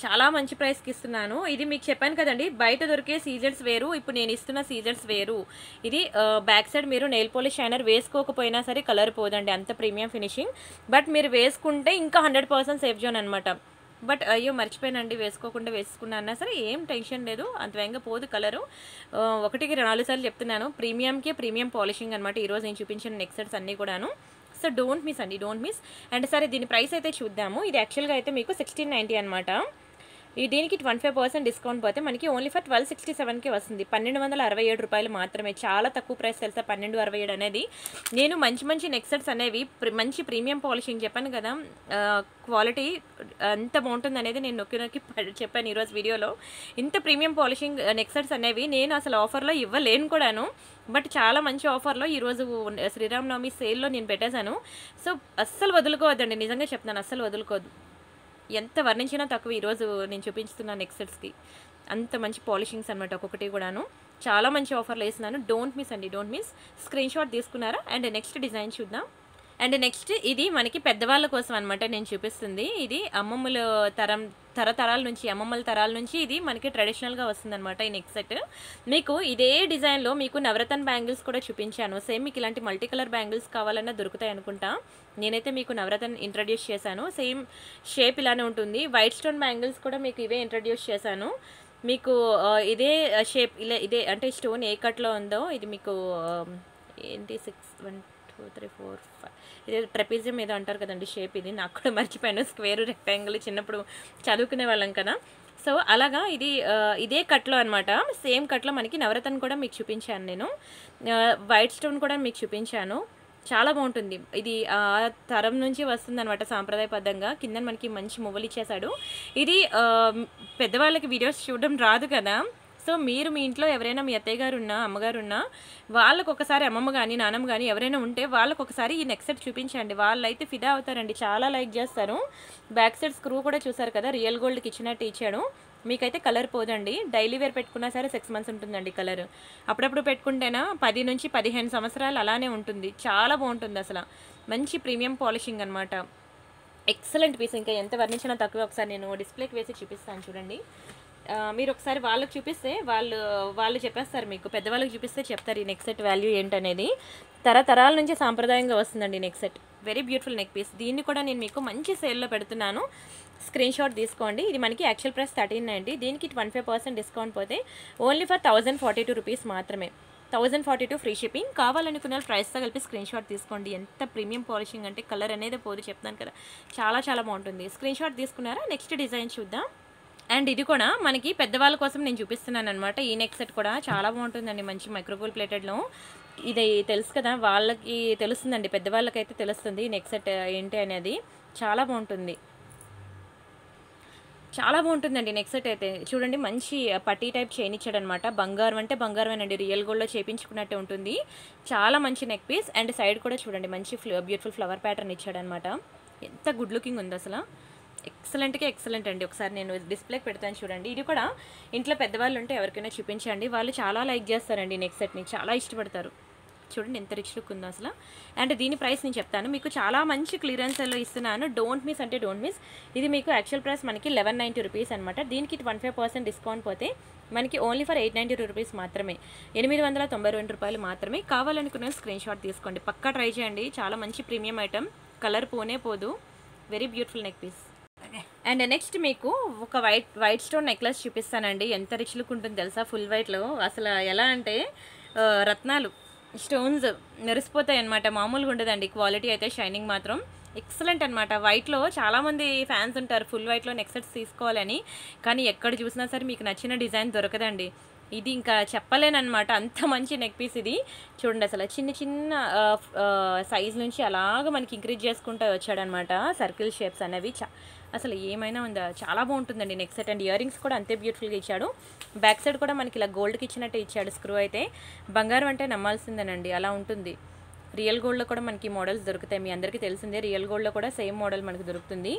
చాలా మంచి ప్రైస్కి ఇస్తున్నాను. ఇది మీకు చెప్పాను కదండి, బయట దొరికే సీజర్స్ వేరు, ఇప్పుడు నేను ఇస్తున్న సీజర్స్ వేరు. ఇది బ్యాక్ సైడ్ మీరు నెయిల్ పాలిష్ షైనర్ వేసుకోకపోయినా సరే కలర్ పోదండి, అంత ప్రీమియం ఫినిషింగ్. బట్ మీరు వేసుకుంటే ఇంకా 100% సేఫ్ జోన్ అనమాట. బట్ అయ్యో మర్చిపోయానండి, వేసుకోకుండా వేసుకున్నా సరే ఏం టెన్షన్ లేదు, అంత వేగంగా పోదు కలరు. 1-4 సార్లు చెప్తున్నాను, ప్రీమియంకి ప్రీమియం పాలిషింగ్ అనమాట ఈరోజు నేను చూపించిన నెక్ సెట్స్ అన్నీ కూడాను. సో డోంట్ మిస్ అండి, డోంట్ మిస్. అండ్ సరే దీని ప్రైస్ అయితే చూద్దాము. ఇది యాక్చువల్గా అయితే మీకు 1690 అనమాట. దీనికి 25% డిస్కౌంట్ పోతే మనకి ఓన్లీ ఫర్ 1267కి వస్తుంది. 1267 రూపాయలు మాత్రమే. చాలా తక్కువ ప్రైస్ తెలుసా 1267 అనేది. నేను మంచి నెక్ సెట్స్ అనేవి మంచి ప్రీమియం పాలిషింగ్ చెప్పాను కదా, క్వాలిటీ ఎంత బాగుంటుంది అనేది నేను నొక్కి చెప్పాను ఈరోజు వీడియోలో. ఇంత ప్రీమియం పాలిషింగ్ నెక్ సెట్స్ అనేవి నేను అసలు ఆఫర్లో ఇవ్వలేను కూడాను. బట్ చాలా మంచి ఆఫర్లో ఈరోజు శ్రీరామనవమి సేల్లో నేను పెట్టేశాను. సో అస్సలు వదులుకోవద్దండి, నిజంగా చెప్తున్నాను, అస్సలు వదులుకోవద్దు. ఎంత వర్ణించినా తక్కువ ఈరోజు నేను చూపించుతున్న నెక్ సెట్స్కి. అంత మంచి పాలిషింగ్స్ అనమాట ఒక్కొక్కటి కూడాను. చాలా మంచి ఆఫర్లు వేస్తున్నాను. డోంట్ మిస్ అండి, డోంట్ మిస్. స్క్రీన్ షాట్ తీసుకున్నారా? అండ్ నెక్స్ట్ డిజైన్ చూద్దాం. అండ్ నెక్స్ట్ ఇది మనకి పెద్దవాళ్ళ కోసం అనమాట నేను చూపిస్తుంది. ఇది అమ్మమ్మల తరతరాల నుంచి, అమ్మమ్మల తరాల నుంచి ఇది మనకి ట్రెడిషనల్గా వస్తుందన్నమాట ఈ నెక్ సెట్. మీకు ఇదే డిజైన్లో మీకు నవరత్న బ్యాంగిల్స్ కూడా చూపించాను. సేమ్ మీకు ఇలాంటి మల్టీ కలర్ బ్యాంగిల్స్ కావాలన్నా దొరుకుతాయి అనుకుంటా. నేనైతే మీకు నవరత్న ఇంట్రడ్యూస్ చేశాను. సేమ్ షేప్ ఇలానే ఉంటుంది. వైట్ స్టోన్ బ్యాంగిల్స్ కూడా మీకు ఇవే ఇంట్రడ్యూస్ చేశాను. మీకు ఇదే షేప్ ఇలా ఇదే అంటే స్టోన్ ఏ కట్లో ఉందో ఇది మీకు ఏంటి 6 1 2 3 4 5 ఇది ట్రెపిజియం ఏదో అంటారు కదండి షేప్. ఇది నాకు కూడా మర్చిపోయాను. స్క్వేర్, రెక్టాంగిల్ చిన్నప్పుడు చదువుకునే వాళ్ళం కదా. సో అలాగా ఇది ఇదే కట్లో అనమాట. సేమ్ కట్లో మనకి నవరత్న కూడా మీకు చూపించాను నేను. వైట్ స్టోన్ కూడా మీకు చూపించాను. చాలా బాగుంటుంది. ఇది ఆ తరం నుంచి వస్తుందనమాట సాంప్రదాయబద్ధంగా. కింద మనకి మంచి మువ్వలు ఇచ్చేసాడు. ఇది పెద్దవాళ్ళకి వీడియోస్ చూడడం రాదు కదా! సో, మీరు మీ ఇంట్లో ఎవరైనా మీ అత్తయ్య గారున్నా, అమ్మగారున్నా వాళ్ళకొకసారి అమ్మమ్మ గాని, నానమ్మ గాని ఎవరైనా ఉంటే వాళ్ళకొకసారి ఈ నెక్ సెట్ చూపించండి. వాళ్ళైతే ఫిదా అవుతారండి. చాలా లైక్ చేస్తారు. బ్యాక్ సైడ్ స్క్రూ కూడా చూసారు కదా! రియల్ గోల్డ్‌కి ఇచ్చినట్టు ఇచ్చాడు. మీకైతే కలర్ పోదండి. డైలీ వేర్ పెట్టుకున్నా సరే 6 మంత్స్ ఉంటుందండి కలర్. అప్పుడప్పుడు పెట్టుకుంటేనా 10 నుంచి 15 సంవత్సరాలు అలానే ఉంటుంది. చాలా బాగుంటుంది అసలు. మంచి ప్రీమియం పాలిషింగ్ అనమాట. Excellent piece. ఇంకా ఎంత వర్ణించినా తక్కువే. ఒకసారి నేను డిస్ప్లేకి వేసి చూపిస్తాను చూడండి. మీరు ఒకసారి వాళ్ళకి చూపిస్తే వాళ్ళు చెప్పేస్తారు మీకు. పెద్దవాళ్ళకి చూపిస్తే చెప్తారు ఈ నెక్ సెట్ వాల్యూ ఏంటనేది. తరతరాల నుంచి సాంప్రదాయంగా వస్తుందండి neck set. Very beautiful neck piece. దీన్ని కూడా నేను మీకు మంచి సేల్లో పెడుతున్నాను. స్క్రీన్ షాట్ తీసుకోండి. ఇది మనకి యాక్చువల్ ప్రైస్ 1390. దీనికి 25% డిస్కౌంట్ పోతే ఓన్లీ ఫర్ 1042 రూపీస్ మాత్రమే. 1042 ఫ్రీ షిప్పింగ్. కావాలనుకున్న ప్రైస్తో కలిపి స్క్రీన్ షాట్ తీసుకోండి. ఎంత ప్రీమియం పాలిషింగ్ అంటే కలర్ అనేది పోదు, చెప్తాను కదా. చాలా చాలా బాగుంటుంది. స్క్రీన్ షాట్ తీసుకున్నారా? నెక్స్ట్ డిజైన్ చూద్దాం. అండ్ ఇది కూడా మనకి పెద్దవాళ్ళ కోసం నేను చూపిస్తున్నాను అనమాట. ఈ నెక్ సెట్ కూడా చాలా బాగుంటుందండి. మంచి మైక్రోగోల్డ్ ప్లేటెడ్లో. ఇది తెలుసు కదా, వాళ్ళకి తెలుస్తుందండి. పెద్దవాళ్ళకైతే తెలుస్తుంది నెక్ సెట్ ఏంటి అనేది. చాలా బాగుంటుంది. చాలా బాగుంటుందండి నెక్ సెట్ అయితే. చూడండి, మంచి పట్టీ టైప్ చైన్ ఇచ్చాడనమాట. బంగారం అంటే బంగారం అండి. రియల్ గోల్డ్లో చేయించుకున్నట్టే ఉంటుంది. చాలా మంచి నెక్ పీస్. అండ్ సైడ్ కూడా చూడండి, మంచి బ్యూటిఫుల్ ఫ్లవర్ ప్యాటర్న్ ఇచ్చాడనమాట. ఎంత గుడ్ లుకింగ్ ఉంది అసలు. ఎక్సలెంట్గా ఎక్సలెంట్ అండి. ఒకసారి నేను డిస్ప్లేకి పెడతాను చూడండి. ఇది కూడా ఇంట్లో పెద్దవాళ్ళు ఉంటే ఎవరికైనా చూపించండి. వాళ్ళు చాలా లైక్ చేస్తారండి నెక్ సెట్ని. చాలా ఇష్టపడతారు. చూడండి ఎంత రిచ్ లుక్ ఉందో అసలు. అండ్ దీని ప్రైస్ నేను చెప్తాను మీకు. చాలా మంచి క్లియరెన్స్లో ఇస్తున్నాను. డోంట్ మిస్ అంటే డోంట్ మిస్. ఇది మీకు యాక్చువల్ ప్రైస్ మనకి 1190 రూపీస్ అనమాట. దీనికి 25% డిస్కౌంట్ పోతే మనకి ఓన్లీ ఫర్ 892 రూపీస్ మాత్రమే. 892 రూపాయలు మాత్రమే. కావాలనుకున్న స్క్రీన్ షాట్ తీసుకోండి. పక్కా ట్రై చేయండి. చాలా మంచి ప్రీమియం ఐటమ్. కలర్ పోనే పోదు. Very beautiful neck piece. And next మీకు ఒక వైట్ స్టోన్ నెక్లెస్ చూపిస్తానండి. ఎంత రిచ్ లుక్ ఉంటుంది తెలుసా ఫుల్ వైట్లో. అసలు ఎలా అంటే రత్నాలు స్టోన్స్ మెరిసిపోతాయి అనమాట. మామూలుగా ఉండదండి క్వాలిటీ అయితే. షైనింగ్ మాత్రం ఎక్సలెంట్ అనమాట. వైట్లో చాలామంది ఫ్యాన్స్ ఉంటారు ఫుల్ వైట్లో నెక్ సెట్స్ తీసుకోవాలని. కానీ ఎక్కడ చూసినా సరే మీకు నచ్చిన డిజైన్ దొరకదండి. ఇది ఇంకా చెప్పలేనమాట. అంత మంచి నెక్ పీస్ ఇది. చూడండి అసలు చిన్న చిన్న సైజ్ నుంచి అలాగ మనకి ఇంక్రీజ్ చేసుకుంటూ వచ్చాడనమాట. సర్కిల్ షేప్స్ అనేవి అసలు ఏమైనా ఉందా. చాలా బాగుంటుందండి neck set. And ear rings కూడా అంతే బ్యూటిఫుల్గా ఇచ్చాడు. బ్యాక్ సైడ్ కూడా మనకి ఇలా గోల్డ్కి ఇచ్చినట్టే ఇచ్చాడు స్క్రూ అయితే. బంగారం అంటే నమ్మాల్సిందేనండి, అలా ఉంటుంది. రియల్ గోల్డ్లో కూడా మనకి మోడల్స్ దొరుకుతాయి. మీ అందరికీ తెలిసిందే. రియల్ గోల్డ్లో కూడా సేమ్ మోడల్ మనకి దొరుకుతుంది.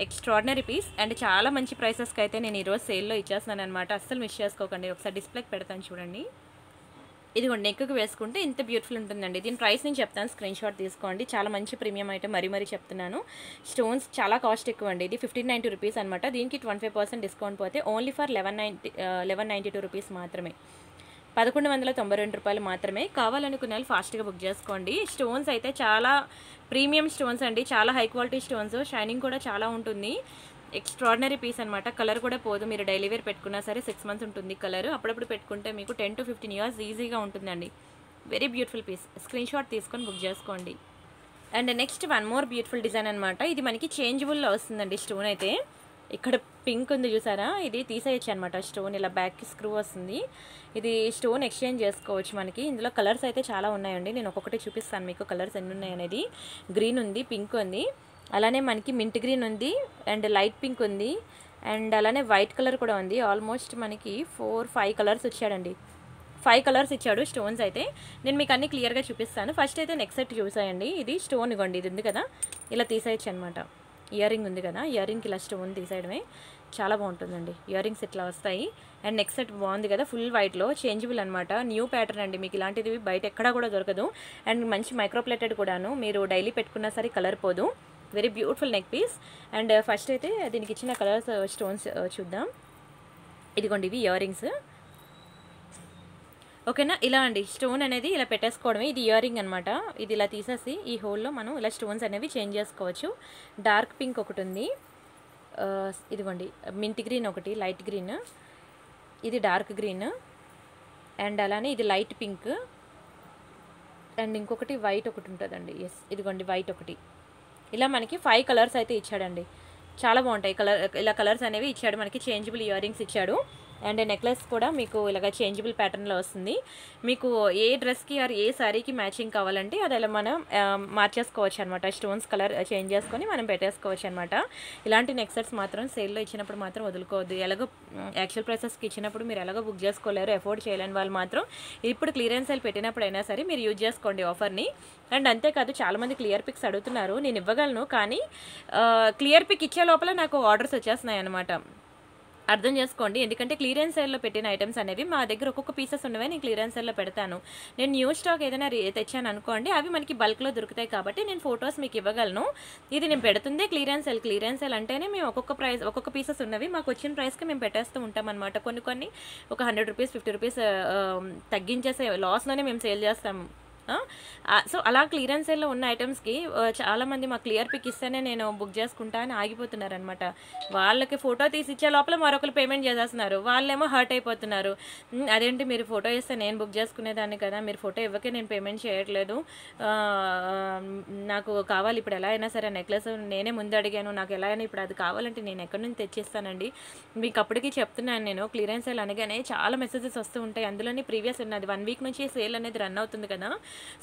Extraordinary piece. అండ్ చాలా మంచి ప్రైసెస్కి అయితే నేను ఈరోజు సేల్లో ఇచ్చేస్తున్నాను అనమాట. అస్సలు మిస్ చేసుకోకండి. ఒకసారి డిస్ప్లేకి పెడతాను చూడండి. ఇదిగోండి, నెక్కి వేసుకుంటే ఇంత బ్యూటిఫుల్ ఉంటుందండి. దీని ప్రైస్ నేను చెప్తాను, స్క్రీన్ షాట్ తీసుకోండి. చాలా మంచి ప్రీమియం ఐటమ్. మరీ చెప్తున్నాను. స్టోన్స్ చాలా కాస్ట్ ఎక్కువ అండి. ఇది 1590 రూపీస్ అనమాట. దీనికి 25% డిస్కౌంట్ పోతే ఓన్లీ ఫర్ 1192 రూపీస్ మాత్రమే. 1192 రూపాయలు మాత్రమే. కావాలనుకున్న వాళ్ళు ఫాస్ట్గా బుక్ చేసుకోండి. స్టోన్స్ అయితే చాలా ప్రీమియం స్టోన్స్ అండి. చాలా హై క్వాలిటీ స్టోన్స్. షైనింగ్ కూడా చాలా ఉంటుంది. ఎక్స్ట్రాడినరీ పీస్ అనమాట. కలర్ కూడా పోదు. మీరు డైలీ వేర్ పెట్టుకున్నా సరే 6 మంత్స్ ఉంటుంది కలర్. అప్పుడప్పుడు పెట్టుకుంటే మీకు 10 to 15 ఇయర్స్ ఈజీగా ఉంటుందండి. Very beautiful piece. Screenshot తీసుకొని బుక్ చేసుకోండి. And next one more beautiful design అనమాట. ఇది మనకి చేంజబుల్లో వస్తుందండి. స్టోన్ అయితే ఇక్కడ పింక్ ఉంది చూసారా, ఇది తీసేయచ్చు అనమాట. స్టోన్ ఇలా బ్యాక్కి స్క్రూ వస్తుంది. ఇది స్టోన్ ఎక్స్చేంజ్ చేసుకోవచ్చు మనకి. ఇందులో కలర్స్ అయితే చాలా ఉన్నాయండి. నేను ఒక్కొక్కటి చూపిస్తాను మీకు కలర్స్ ఎన్ని ఉన్నాయి అనేది. గ్రీన్ ఉంది, పింక్ ఉంది, అలానే మనకి మింట్ గ్రీన్ ఉంది, అండ్ లైట్ పింక్ ఉంది, అండ్ అలానే వైట్ కలర్ కూడా ఉంది. ఆల్మోస్ట్ మనకి 4-5 కలర్స్ వచ్చాడండి. 5 కలర్స్ ఇచ్చాడు స్టోన్స్ అయితే. నేను మీకు అన్ని క్లియర్గా చూపిస్తాను. ఫస్ట్ అయితే నెక్ సెట్ చూసాయండి. ఇది స్టోన్ ఇవ్వండి, ఇది ఉంది కదా, ఇలా తీసేయచ్చు అనమాట. ఇయర్ రింగ్ ఉంది కదా, ఇయర్ రింగ్కి ఇలా స్టోన్ తీసేయడమే. చాలా బాగుంటుందండి. ఇయర్ రింగ్స్ ఇట్లా వస్తాయి. అండ్ నెక్ సెట్ బాగుంది కదా, ఫుల్ వైట్లో చేంజబుల్ అనమాట. న్యూ ప్యాటర్న్ అండి. మీకు ఇలాంటిది బయట ఎక్కడా కూడా దొరకదు. అండ్ మంచి మైక్రోప్లేటెడ్ కూడాను. మీరు డైలీ పెట్టుకున్నా సరే కలర్ పోదు. Very beautiful neck piece. And first అయితే దీనికి ఇచ్చిన కలర్స్ స్టోన్స్ చూద్దాం. ఇదిగోండి, ఇవి ఇయర్ రింగ్స్. ఓకేనా, ఇలా అండి స్టోన్ అనేది ఇలా పెట్టేసుకోవడమే. ఇది ఇయర్ రింగ్ అనమాట. ఇది ఇలా తీసేసి ఈ హోల్లో మనం ఇలా స్టోన్స్ అనేవి చేంజ్ చేసుకోవచ్చు. డార్క్ పింక్ ఒకటి ఉంది, ఇదిగోండి మింట్ గ్రీన్ ఒకటి, లైట్ గ్రీన్, ఇది డార్క్ గ్రీన్, అండ్ అలానే ఇది లైట్ పింక్, అండ్ ఇంకొకటి వైట్ ఒకటి ఉంటుందండి. ఎస్, ఇదిగోండి వైట్ ఒకటి. ఇలా మనకి 5 కలర్స్ అయితే ఇచ్చాడండి. చాలా బాగుంటాయి కలర్. ఇలా కలర్స్ అనేవి ఇచ్చాడు మనకి. చేంజబుల్ ఇయర్ రింగ్స్ ఇచ్చాడు. అండ్ నెక్లెస్ కూడా మీకు ఇలాగ చేంజబుల్ ప్యాటర్న్లో వస్తుంది. మీకు ఏ డ్రెస్కి ఆర్ ఏ శారీకి మ్యాచింగ్ కావాలంటే అది అలా మనం మార్చేసుకోవచ్చు అనమాట. స్టోన్స్ కలర్ చేంజ్ చేసుకొని మనం పెట్టేసుకోవచ్చు అనమాట. ఇలాంటి నెక్ సెట్స్ మాత్రం సేల్లో ఇచ్చినప్పుడు మాత్రం వదులుకోవద్దు. ఎలాగో యాక్చువల్ ప్రైసెస్కి ఇచ్చినప్పుడు మీరు ఎలాగో బుక్ చేసుకోలేరు, ఎఫోర్డ్ చేయలేని వాళ్ళు మాత్రం ఇప్పుడు క్లియరెన్స్ సేల్ పెట్టినప్పుడు అయినా సరే మీరు యూజ్ చేసుకోండి ఆఫర్ని. అండ్ అంతేకాదు చాలామంది క్లియర్ పిక్స్ అడుగుతున్నారు, నేను ఇవ్వగలను కానీ క్లియర్ పిక్ ఇచ్చే లోపల నాకు ఆర్డర్స్ వచ్చేస్తున్నాయి అనమాట. అర్థం చేసుకోండి. ఎందుకంటే క్లియరెన్స్ సేల్లో పెట్టిన ఐటమ్స్ అనేవి మా దగ్గర ఒక్కొక్క పీసెస్ ఉన్నవే నేను క్లియరెన్స్ సేల్లో పెడతాను. నేను న్యూ స్టాక్ ఏదైనా తెచ్చాను అనుకోండి, అవి మనకి బల్క్లో దొరుకుతాయి కాబట్టి నేను ఫొటోస్ మీకు ఇవ్వగలను. ఇది నేను పెడుతుందే క్లియరెన్స్ సేల్. క్లియరెన్స్ సేల్ అంటేనే మేము ఒక్కొక్క పీసెస్ ఉన్నవి మాకు వచ్చిన ప్రైస్కి మేము పెట్టేస్తూ ఉంటాం అనమాట. కొన్ని ఒక 100 రూపీస్ 50 రూపీస్ తగ్గించేసే లాస్లోనే మేము సేల్ చేస్తాము. సో అలా క్లియరెన్స్ సేల్లో ఉన్న ఐటమ్స్కి చాలామంది మా క్లియర్ పిక్ ఇస్తేనే నేను బుక్ చేసుకుంటా అని ఆగిపోతున్నారనమాట. వాళ్ళకి ఫోటో తీసి ఇచ్చే లోపల మరొకరు పేమెంట్ చేసేస్తున్నారు. వాళ్ళేమో హర్ట్ అయిపోతున్నారు. అదేంటి మీరు ఫోటో ఇస్తే నేను బుక్ చేసుకునేదాన్ని కదా, మీరు ఫోటో ఇవ్వకే నేను పేమెంట్ చేయట్లేదు, నాకు కావాలి ఇప్పుడు ఎలా అయినా సరే నెక్లెస్ నేనే ముందు అడిగాను, నాకు ఎలా అయినా ఇప్పుడు అది కావాలంటే నేను ఎక్కడి నుంచి తెచ్చిస్తానండి. మీకు అప్పటికి చెప్తున్నాను నేను, క్లియరెన్స్ సేల్ అనగానే చాలా మెసేజెస్ వస్తూ ఉంటాయి. అందులోని ప్రీవియస్ ఉన్నది 1 వీక్ నుంచి సేల్ అనేది రన్ అవుతుంది కదా,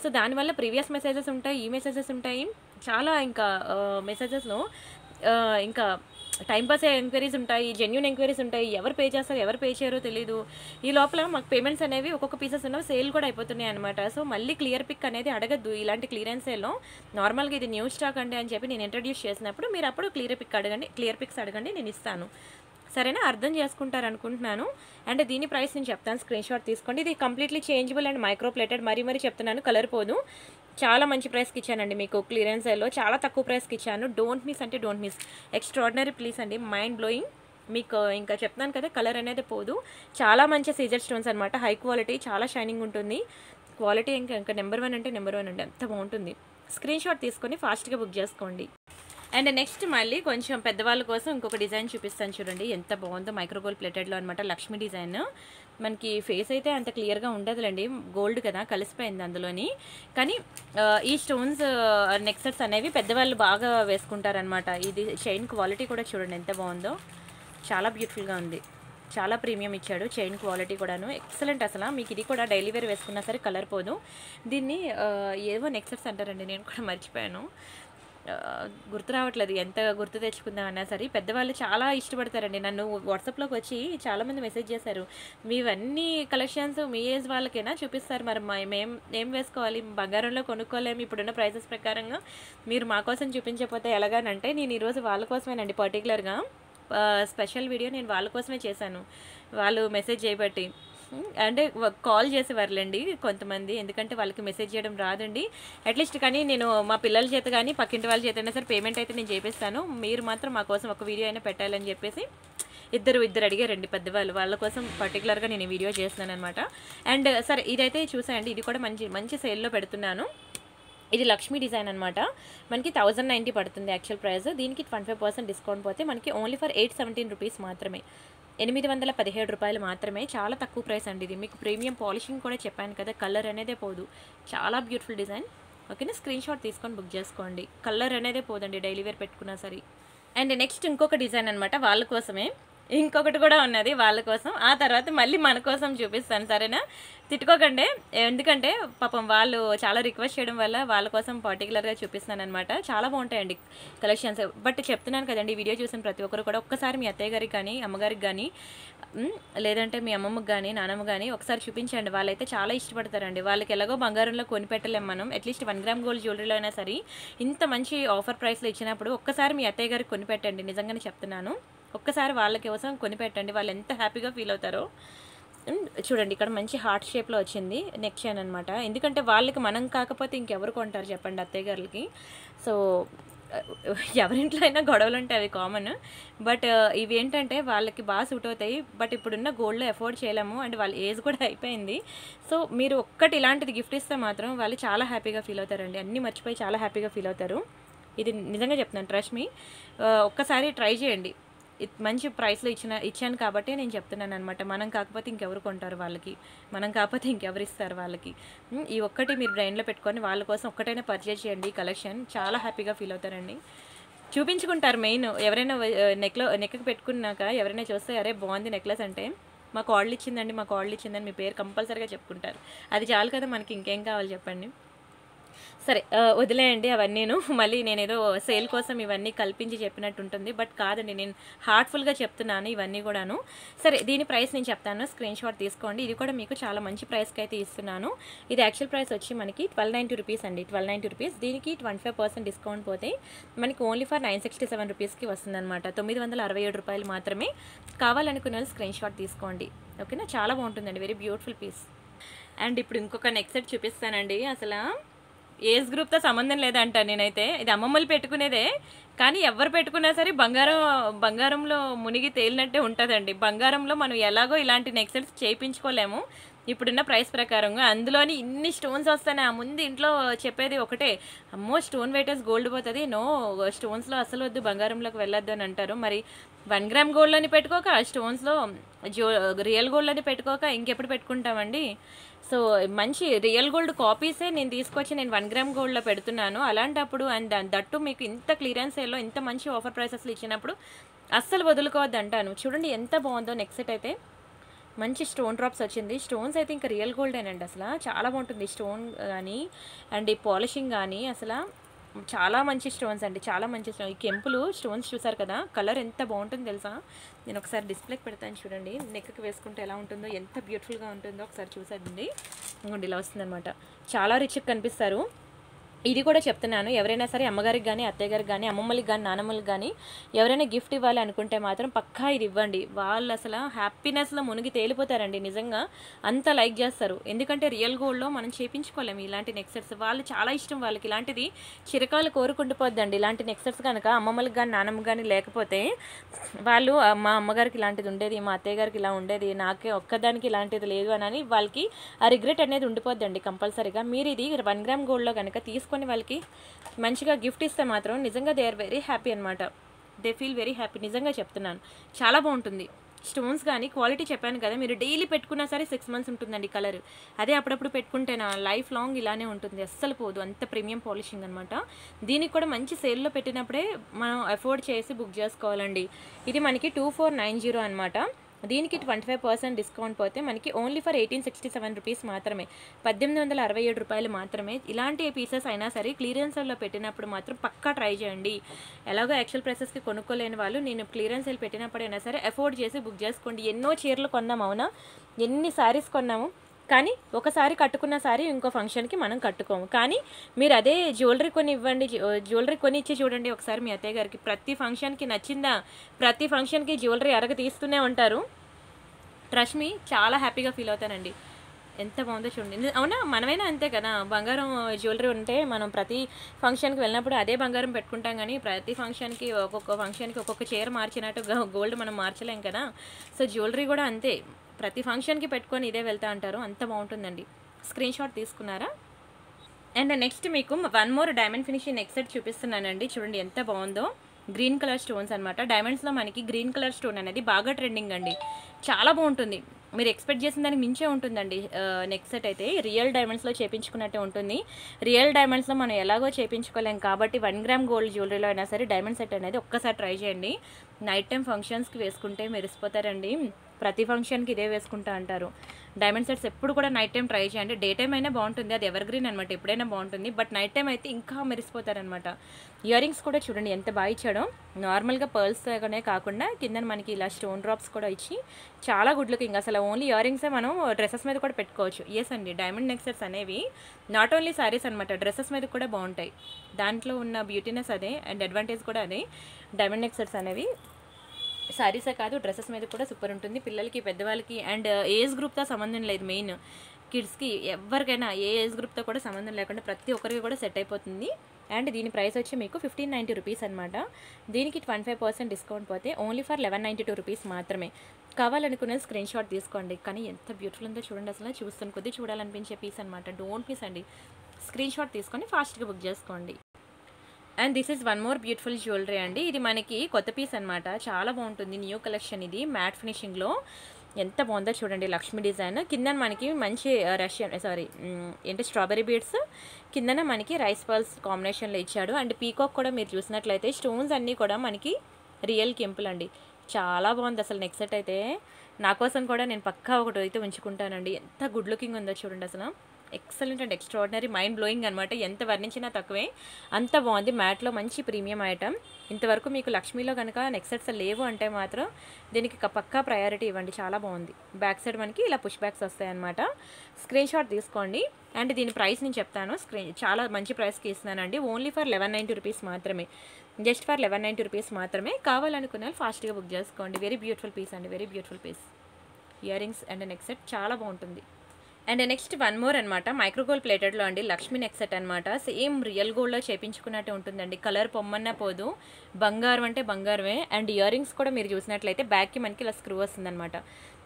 సో దానివల్ల ప్రీవియస్ మెసేజెస్ ఉంటాయి, ఈ మెసేజెస్ ఉంటాయి, చాలా ఇంకా మెసేజెస్లో ఇంకా టైంపాస్ ఎంక్వైరీస్ ఉంటాయి, జెన్యూన్ ఎంక్వైరీస్ ఉంటాయి. ఎవరు పే చేస్తారు ఎవరు పే చేయరో తెలీదు. ఈ లోపల మాకు పేమెంట్స్ అనేవి ఒక్కొక్క పీసెస్ ఉన్నవి సేల్ కూడా అయిపోతున్నాయి అనమాట. సో మళ్ళీ క్లియర్ పిక్ అనేది అడగద్దు ఇలాంటి క్లియరెన్స్ సేల్లో. నార్మల్గా ఇది న్యూ స్టాక్ అండి అని చెప్పి నేను ఇంట్రడ్యూస్ చేసినప్పుడు మీరు అప్పుడు క్లియర్ పిక్స్ అడగండి, నేను ఇస్తాను. సరేనా, అర్థం చేసుకుంటారు అనుకుంటున్నాను. అండ్ దీని ప్రైస్ నేను చెప్తాను, స్క్రీన్ షాట్ తీసుకోండి. ఇది completely changeable and micro plated. మరీ చెప్తున్నాను, కలర్ పోదు. చాలా మంచి ప్రైస్కి ఇచ్చానండి మీకు క్లియరెన్స్ సేల్లో, చాలా తక్కువ ప్రైస్కి ఇచ్చాను. డోంట్ మిస్ అంటే డోంట్ మిస్, ఎక్స్ట్రాడినరీ ప్లీజ్ అండి, మైండ్ బ్లోయింగ్. మీకు ఇంకా చెప్తాను కదా, కలర్ అనేది పోదు. చాలా మంచి సీజర్ స్టోన్స్ అనమాట, హై క్వాలిటీ, చాలా షైనింగ్ ఉంటుంది. క్వాలిటీ ఇంకా నెంబర్ 1 అంటే నెంబర్ 1 అండి, అంత బాగుంటుంది. స్క్రీన్ షాట్ తీసుకొని ఫాస్ట్గా బుక్ చేసుకోండి. అండ్ నెక్స్ట్ మళ్ళీ కొంచెం పెద్దవాళ్ళ కోసం ఇంకొక డిజైన్ చూపిస్తాను చూడండి, ఎంత బాగుందో. మైక్రోగోల్డ్ ప్లేటెడ్లో అనమాట, లక్ష్మీ డిజైన్. మనకి ఫేస్ అయితే అంత క్లియర్గా ఉండదులేండి, గోల్డ్ కదా కలిసిపోయింది అందులోని. కానీ ఈ స్టోన్స్ నెక్ సెట్స్ అనేవి పెద్దవాళ్ళు బాగా వేసుకుంటారనమాట. ఇది చైన్ క్వాలిటీ కూడా చూడండి ఎంత బాగుందో, చాలా బ్యూటిఫుల్గా ఉంది. చాలా ప్రీమియం ఇచ్చాడు, చైన్ క్వాలిటీ కూడాను ఎక్సలెంట్. అసలు మీకు ఇది కూడా డైలీ వేర్ వేసుకున్నా సరే కలర్ పోదు. దీన్ని ఏవో నెక్ సెట్స్ అంటారండి, నేను కూడా మర్చిపోయాను, గుర్తు రావట్లేదు. ఎంత గుర్తు తెచ్చుకుందామన్నా సరే పెద్దవాళ్ళు చాలా ఇష్టపడతారండి. నన్ను వాట్సాప్లోకి వచ్చి చాలామంది మెసేజ్ చేశారు, మీవన్నీ కలెక్షన్స్ మీ ఏజ్ వాళ్ళకైనా చూపిస్తారు, మరి మేము ఏం వేసుకోవాలి, బంగారంలో కొనుక్కోలేము ఇప్పుడున్న ప్రైసెస్ ప్రకారంగా, మీరు మా కోసం చూపించకపోతే ఎలాగానంటే నేను ఈరోజు వాళ్ళ కోసమేనండి పర్టికులర్గా స్పెషల్ వీడియో నేను వాళ్ళ కోసమే చేశాను. వాళ్ళు మెసేజ్ చేయబట్టి అంటే కాల్ చేసేవారులేండి కొంతమంది, ఎందుకంటే వాళ్ళకి మెసేజ్ చేయడం రాదండి. అట్లీస్ట్ కానీ నేను మా పిల్లల చేత కానీ పక్కింటి వాళ్ళ చేత అయినా సరే పేమెంట్ అయితే నేను చేపిస్తాను, మీరు మాత్రం మా కోసం ఒక వీడియో అయినా పెట్టాలని చెప్పేసి ఇద్దరు అడిగారండి పెద్దవాళ్ళు. వాళ్ళ కోసం పర్టికులర్గా నేను ఈ వీడియో చేస్తున్నాను అనమాట. అండ్ సరే ఇదైతే చూసాయండి, ఇది కూడా మంచి సేల్లో పెడుతున్నాను. ఇది లక్ష్మీ డిజైన్ అనమాట, మనకి 1090 పడుతుంది యాక్చువల్ ప్రైస్. దీనికి 25% డిస్కౌంట్ పోతే మనకి ఓన్లీ ఫర్ 817 రూపీస్ మాత్రమే, 817 రూపాయలు మాత్రమే. చాలా తక్కువ ప్రైస్ అండి ఇది. మీకు ప్రీమియం పాలిషింగ్ కూడా చెప్పాను కదా, కలర్ అనేదే పోదు, చాలా బ్యూటిఫుల్ డిజైన్. ఓకేనా, స్క్రీన్ షాట్ తీసుకొని బుక్ చేసుకోండి, కలర్ అనేదే పోదండి డైలీ వేర్ పెట్టుకున్నా సరే. అండ్ నెక్స్ట్ ఇంకొక డిజైన్ అనమాట, వాళ్ళ కోసమే ఇంకొకటి కూడా ఉన్నది వాళ్ళ కోసం, ఆ తర్వాత మళ్ళీ మన కోసం చూపిస్తాను, సరేనా, తిట్టుకోకండి. ఎందుకంటే పాపం వాళ్ళు చాలా రిక్వెస్ట్ చేయడం వల్ల వాళ్ళ కోసం పర్టికులర్గా చూపిస్తున్నాను అనమాట. చాలా బాగుంటాయండి కలెక్షన్స్. బట్ చెప్తున్నాను కదండి, వీడియో చూసిన ప్రతి ఒక్కరు కూడా ఒక్కసారి మీ అత్తయ్య గారికి కానీ అమ్మగారికి కానీ లేదంటే మీ అమ్మమ్మకి కానీ నానమ్మ కానీ ఒకసారి చూపించండి, వాళ్ళైతే చాలా ఇష్టపడతారండి. వాళ్ళకి ఎలాగో బంగారంలో కొనిపెట్టలేం మనం, అట్లీస్ట్ 1 గ్రామ్ గోల్డ్ జ్యువెలరీలో అయినా సరే ఇంత మంచి ఆఫర్ ప్రైస్లో ఇచ్చినప్పుడు ఒక్కసారి మీ అత్తయ్య గారికి కొనిపెట్టండి, నిజంగానే చెప్తున్నాను. ఒక్కసారి వాళ్ళ కోసం కొనిపెట్టండి, వాళ్ళు ఎంత హ్యాపీగా ఫీల్ అవుతారో. చూడండి ఇక్కడ మంచి హార్ట్ షేప్లో వచ్చింది నెక్ చైన్ అనమాట, ఎందుకంటే వాళ్ళకి మనం కాకపోతే ఇంకెవరు కొంటారు చెప్పండి అత్తయ్య గారికి. సో ఎవరింట్లో అయినా గొడవలు ఉంటాయి, అవి కామన్. బట్ ఇవి ఏంటంటే వాళ్ళకి బాగా సూట్ అవుతాయి. బట్ ఇప్పుడున్న గోల్డ్లో ఎఫోర్డ్ చేయలేము, అండ్ వాళ్ళ ఏజ్ కూడా అయిపోయింది. సో మీరు ఒక్కటి ఇలాంటిది గిఫ్ట్ ఇస్తే మాత్రం వాళ్ళు చాలా హ్యాపీగా ఫీల్ అవుతారండి, అన్నీ మర్చిపోయి చాలా హ్యాపీగా ఫీల్ అవుతారు. ఇది నిజంగా చెప్తున్నాను, ట్రస్ట్ మీ. ఒక్కసారి ట్రై చేయండి, మంచి ప్రైస్లో ఇచ్చాను కాబట్టి నేను చెప్తున్నాను అనమాట. మనం కాకపోతే ఇంకెవరు కొంటారు వాళ్ళకి, మనం కాకపోతే ఇంకెవరు ఇస్తారు వాళ్ళకి. ఈ ఒక్కటి మీరు బ్రెయిన్లో పెట్టుకొని వాళ్ళ కోసం ఒక్కటైనా పర్చేజ్ చేయండి, ఈ కలెక్షన్ చాలా హ్యాపీగా ఫీల్ అవుతారండి, చూపించుకుంటారు. మెయిన్ ఎవరైనా నెక్కి పెట్టుకున్నాక ఎవరైనా చూస్తే అరే బాగుంది నెక్లెస్ అంటే మా కోడలు ఇచ్చిందండి, మా కోడలు ఇచ్చిందని మీ పేరు కంపల్సరీగా చెప్పుకుంటారు. అది చాలు కదా మనకి, ఇంకేం కావాలి చెప్పండి. సరే వదిలేయండి అవన్నీను. మళ్ళీ నేనేదో సేల్ కోసం ఇవన్నీ కల్పించి చెప్పినట్టు ఉంటుంది, బట్ కాదండి, నేను హార్ట్ఫుల్గా చెప్తున్నాను ఇవన్నీ కూడాను. సరే దీని ప్రైస్ నేను చెప్తాను, స్క్రీన్ షాట్ తీసుకోండి. ఇది కూడా మీకు చాలా మంచి ప్రైస్కి అయితే ఇస్తున్నాను. ఇది యాక్చువల్ ప్రైస్ వచ్చి మనకి 1290 రూపీస్ అండి, 1290 రూపీస్. దీనికి 25% డిస్కౌంట్ పోతే మనకి ఓన్లీ ఫర్ 967 రూపీస్కి వస్తుందన్నమాట. 967 రూపాయలు మాత్రమే. కావాలనుకునే వాళ్ళు స్క్రీన్ షాట్ తీసుకోండి, ఓకేనా. చాలా బాగుంటుందండి, వెరీ బ్యూటిఫుల్ పీస్. అండ్ ఇప్పుడు ఇంకొక నెక్ సెట్ చూపిస్తానండి. అసలు ఏజ్ గ్రూప్తో సంబంధం లేదంట నేనైతే. ఇది అమ్మమ్మలు పెట్టుకునేదే, కానీ ఎవరు పెట్టుకున్నా సరే బంగారంలో మునిగి తేలినట్టే ఉంటుందండి. బంగారంలో మనం ఎలాగో ఇలాంటి నెక్ సెట్స్ చేయించుకోలేము ఇప్పుడున్న ప్రైస్ ప్రకారంగా. అందులోని ఇన్ని స్టోన్స్ వస్తాయి. ముందు ఇంట్లో చెప్పేది ఒకటే, అమ్మో స్టోన్ వెయిటర్స్ గోల్డ్ పోతుంది, నో స్టోన్స్లో అసలు వద్దు, బంగారంలోకి వెళ్ళొద్దు అని అంటారు. మరి 1 గ్రామ్ గోల్డ్లోని పెట్టుకోక, స్టోన్స్లో రియల్ గోల్డ్లోని పెట్టుకోక ఇంకెప్పుడు పెట్టుకుంటామండి. సో మంచి రియల్ గోల్డ్ కాపీసే నేను తీసుకొచ్చి నేను 1 గ్రామ్ గోల్డ్లో పెడుతున్నాను. అలాంటప్పుడు అండ్ దట్టు మీకు ఇంత క్లియరెన్స్ సేల్లో ఇంత మంచి ఆఫర్ ప్రైసెస్లు ఇచ్చినప్పుడు అస్సలు వదులుకోవద్దు అంటాను. చూడండి ఎంత బాగుందో నెక్ సెట్ అయితే. మంచి స్టోన్ డ్రాప్స్ వచ్చింది. స్టోన్స్ అయితే ఇంకా రియల్ గోల్డేనండి, అసలు చాలా బాగుంటుంది. స్టోన్ కానీ అండ్ ఈ పాలిషింగ్ కానీ అసలు చాలా మంచి స్టోన్స్ అండి, చాలా మంచి స్టోన్. ఈ కెంపులు స్టోన్స్ చూసారు కదా, కలర్ ఎంత బాగుంటుందో తెలుసా. నేను ఒకసారి డిస్ప్లేకి పెడతాను చూడండి, నెక్కి వేసుకుంటే ఎలా ఉంటుందో, ఎంత బ్యూటిఫుల్గా ఉంటుందో ఒకసారి చూసేదండి. ఇంకోండి ఇలా వస్తుందన్నమాట, చాలా రిచ్గా కనిపిస్తారు. ఇది కూడా చెప్తున్నాను, ఎవరైనా సరే అమ్మగారికి కానీ అత్తయ్య గారికి కానీ అమ్మమ్మలకి కానీ నానమ్మలకి కానీ ఎవరైనా గిఫ్ట్ ఇవ్వాలి అనుకుంటే మాత్రం పక్కా ఇది ఇవ్వండి. వాళ్ళు అసలు హ్యాపీనెస్లో మునిగి తేలిపోతారండి, నిజంగా అంత లైక్ చేస్తారు. ఎందుకంటే రియల్ గోల్డ్లో మనం చేయించుకోలేము ఇలాంటి నెక్ సెట్స్. వాళ్ళు చాలా ఇష్టం, వాళ్ళకి ఇలాంటిది చిరకాలు కోరుకుంటుపోద్దండి. ఇలాంటి నెక్ సెట్స్ కనుక అమ్మమ్మలకి కానీ నానమ్మ కానీ లేకపోతే వాళ్ళు మా అమ్మగారికి ఇలాంటిది ఉండేది, మా అత్తయ్య గారికి ఇలా ఉండేది, నాకే ఒక్కదానికి ఇలాంటిది లేదు అని వాళ్ళకి ఆ రిగ్రెట్ అనేది ఉండిపోద్దండి కంపల్సరీగా. మీరు ఇది 1 గ్రామ్ గోల్డ్లో కనుక తీసుకొని వాళ్ళకి మంచిగా గిఫ్ట్ ఇస్తే మాత్రం నిజంగా దే ఆర్ వెరీ హ్యాపీ అనమాట. దే ఫీల్ వెరీ హ్యాపీ, నిజంగా చెప్తున్నాను. చాలా బాగుంటుంది. స్టోన్స్ కానీ క్వాలిటీ చెప్పాను కదా, మీరు డైలీ పెట్టుకున్నా సరే 6 మంత్స్ ఉంటుందండి కలర్. అదే అప్పుడప్పుడు పెట్టుకుంటేనా లైఫ్ లాంగ్ ఇలానే ఉంటుంది, అస్సలు పోదు. అంత ప్రీమియం పాలిషింగ్ అనమాట. దీనికి కూడా మంచి సేల్లో పెట్టినప్పుడే మనం అఫోర్డ్ చేసి బుక్ చేసుకోవాలండి. ఇది మనకి 2490 అనమాట. దీనికి 25% డిస్కౌంట్ పోతే మనకి ఓన్లీ ఫర్ 1867 రూపీస్ మాత్రమే, 1867 రూపాయలు మాత్రమే. ఇలాంటి పీసెస్ అయినా సరే క్లియరెన్స్లో పెట్టినప్పుడు మాత్రం పక్కా ట్రై చేయండి. ఎలాగో యాక్చువల్ ప్రైసెస్కి కొనుక్కోలేని వాళ్ళు నేను క్లియరెన్స్ సేల్ పెట్టినప్పుడైనా సరే అఫోర్డ్ చేసి బుక్ చేసుకోండి. ఎన్నో చీరలు కొన్నాం, అవునా, ఎన్ని శారీస్ కొన్నాము, కానీ ఒకసారి కట్టుకున్న సారీ ఇంకో ఫంక్షన్కి మనం కట్టుకోము. కానీ మీరు అదే జ్యువెలరీ కొని ఇవ్వండి, జ్యువెలరీ కొని ఇచ్చి చూడండి ఒకసారి మీ అత్తయ్య గారికి. ప్రతి ఫంక్షన్కి నచ్చిందా, ప్రతి ఫంక్షన్కి జ్యువెలరీ అరగ తీస్తూనే ఉంటారు. ట్రస్ట్ మీ, చాలా హ్యాపీగా ఫీల్ అవుతానండి. ఎంత బాగుందో చూడండి, అవునా. మనమైనా అంతే కదా, బంగారం జ్యువెలరీ ఉంటే మనం ప్రతి ఫంక్షన్కి వెళ్ళినప్పుడు అదే బంగారం పెట్టుకుంటాం, కానీ ప్రతి ఫంక్షన్కి ఒక్కొక్క చీర మార్చినట్టు గోల్డ్ మనం మార్చలేం కదా. సో జ్యువెలరీ కూడా అంతే, ప్రతి ఫంక్షన్కి పెట్టుకొని ఇదే వెళ్తా అంటారు, అంత బాగుంటుందండి. స్క్రీన్ షాట్ తీసుకున్నారా. అండ్ నెక్స్ట్ మీకు 1 more diamond finishing neck set చూపిస్తున్నానండి. చూడండి ఎంత బాగుందో, గ్రీన్ కలర్ స్టోన్స్ అనమాట. డైమండ్స్లో మనకి గ్రీన్ కలర్ స్టోన్ అనేది బాగా ట్రెండింగ్ అండి, చాలా బాగుంటుంది. మీరు ఎక్స్పెక్ట్ చేసిన దానికి మించే ఉంటుందండి. నెక్ సెట్ అయితే రియల్ డైమండ్స్లో చేయించుకున్నట్టే ఉంటుంది. రియల్ డైమండ్స్లో మనం ఎలాగో చేయించుకోలేం కాబట్టి 1 గ్రామ్ గోల్డ్ జ్యువెలరీలో అయినా సరే డైమండ్ సెట్ అనేది ఒక్కసారి ట్రై చేయండి. నైట్ టైం ఫంక్షన్స్కి వేసుకుంటే మెరిసిపోతారండి. ప్రతి ఫంక్షన్కి ఇదే వేసుకుంటా అంటారు. డైమండ్ సెట్స్ ఎప్పుడు కూడా నైట్ టైం ట్రై చేయండి. డే టైం అయినా బాగుంటుంది, అది ఎవర్ గ్రీన్ అనమాట, ఎప్పుడైనా బాగుంటుంది. బట్ నైట్ టైం అయితే ఇంకా మెరిసిపోతారనమాట. ఇయర్ రింగ్స్ కూడా చూడండి ఎంత బాగా ఇచ్చాడో, నార్మల్గా పర్ల్స్తోనే కాకుండా కింద మనకి ఇలా స్టోన్ డ్రాప్స్ కూడా ఇచ్చి చాలా గుడ్ లుకింగ్. అసలు ఓన్లీ ఇయర్ రింగ్సే మనం డ్రెస్సెస్ మీద కూడా పెట్టుకోవచ్చు. ఎస్ అండి, డైమండ్ నెక్ సెట్స్ అనేవి నాట్ ఓన్లీ శారీస్ అనమాట, డ్రెస్సెస్ మీద కూడా బాగుంటాయి. దాంట్లో ఉన్న బ్యూటీనెస్ అదే అండ్ అడ్వాంటేజ్ కూడా అదే. డైమండ్ నెక్ సెట్స్ అనేవి శారీసే కాదు డ్రెస్సెస్ మీద కూడా సూపర్ ఉంటుంది. పిల్లలకి, పెద్దవాళ్ళకి అండ్ ఏజ్ గ్రూప్తో సంబంధం లేదు. మెయిన్ కిడ్స్కి ఎవరికైనా ఏ ఏజ్ గ్రూప్తో కూడా సంబంధం లేకుండా ప్రతి ఒక్కరికి కూడా సెట్ అయిపోతుంది. అండ్ దీని ప్రైస్ వచ్చి మీకు 1590 రూపీస్ అనమాట. దీనికి 25% డిస్కౌంట్ పోతే ఓన్లీ ఫర్ 1192 రూపీస్ మాత్రమే. కావాలనుకునే స్క్రీన్ షాట్ తీసుకోండి. కానీ ఎంత బ్యూటిఫుల్ ఉందో చూడండి, అసలు చూస్తున్న కొద్దీ చూడాలనిపించే పీస్ అనమాట. డోంట్ మిస్ అండి, స్క్రీన్ షాట్ తీసుకొని ఫాస్ట్గా బుక్ చేసుకోండి. And this is 1 more beautiful jewellery అండి. ఇది మనకి కొత్త పీస్ అనమాట, చాలా బాగుంటుంది. న్యూ కలెక్షన్ ఇది, మ్యాట్ ఫినిషింగ్లో ఎంత బాగుందో చూడండి. లక్ష్మీ డిజైన్ కింద మనకి మంచి స్ట్రాబెరీ బీడ్స్ కిందన మనకి రైస్ పర్ల్స్ కాంబినేషన్లో ఇచ్చాడు. అండ్ పీకాక్ కూడా మీరు చూసినట్లయితే స్టోన్స్ అన్నీ కూడా మనకి రియల్ కెంపుల్ అండి, చాలా బాగుంది అసలు నెక్ సెట్ అయితే. నా కోసం కూడా నేను పక్కా ఒకటి అయితే ఉంచుకుంటానండి. ఎంత గుడ్ లుకింగ్ ఉందో చూడండి అసలు. Excellent and extraordinary, mind blowing అనమాట. ఎంత వర్ణించినా తక్కువే, అంత బాగుంది. మ్యాట్లో మంచి ప్రీమియం ఐటమ్. ఇంతవరకు మీకు లక్ష్మీలో కనుక నెక్ సెట్స్ లేవు అంటే మాత్రం దీనికి పక్కా ప్రయారిటీ ఇవ్వండి. చాలా బాగుంది. బ్యాక్ సైడ్ మనకి ఇలా పుష్ బ్యాక్స్ వస్తాయన్నమాట. స్క్రీన్ షాట్ తీసుకోండి. అండ్ దీని ప్రైస్ నేను చెప్తాను. చాలా మంచి ప్రైస్కి ఇస్తున్నానండి. ఓన్లీ ఫర్ 1190 రూపీస్ మాత్రమే. జస్ట్ ఫర్ 1190 రూపీస్ మాత్రమే. కావాలనుకున్న వాళ్ళు ఫాస్ట్గా బుక్ చేసుకోండి. వెరీ బ్యూటిఫుల్ పీస్ అండి, very beautiful piece. Ear rings and neck set చాలా బాగుంటుంది. అండ్ నెక్స్ట్ వన్ మోర్ అనమాట, మైక్రోగోల్డ్ ప్లేటెడ్లో అండి లక్ష్మీ నెక్ సెట్ అనమాట. సేమ్ రియల్ గోల్డ్లో చేపించుకున్నట్టే ఉంటుందండి. కలర్ పొమ్మన్నా పోదు, బంగారం అంటే బంగారమే. అండ్ ఇయర్ రింగ్స్ కూడా మీరు చూసినట్లయితే బ్యాక్కి మనకి ఇలా స్క్రూ వస్తుందన్నమాట.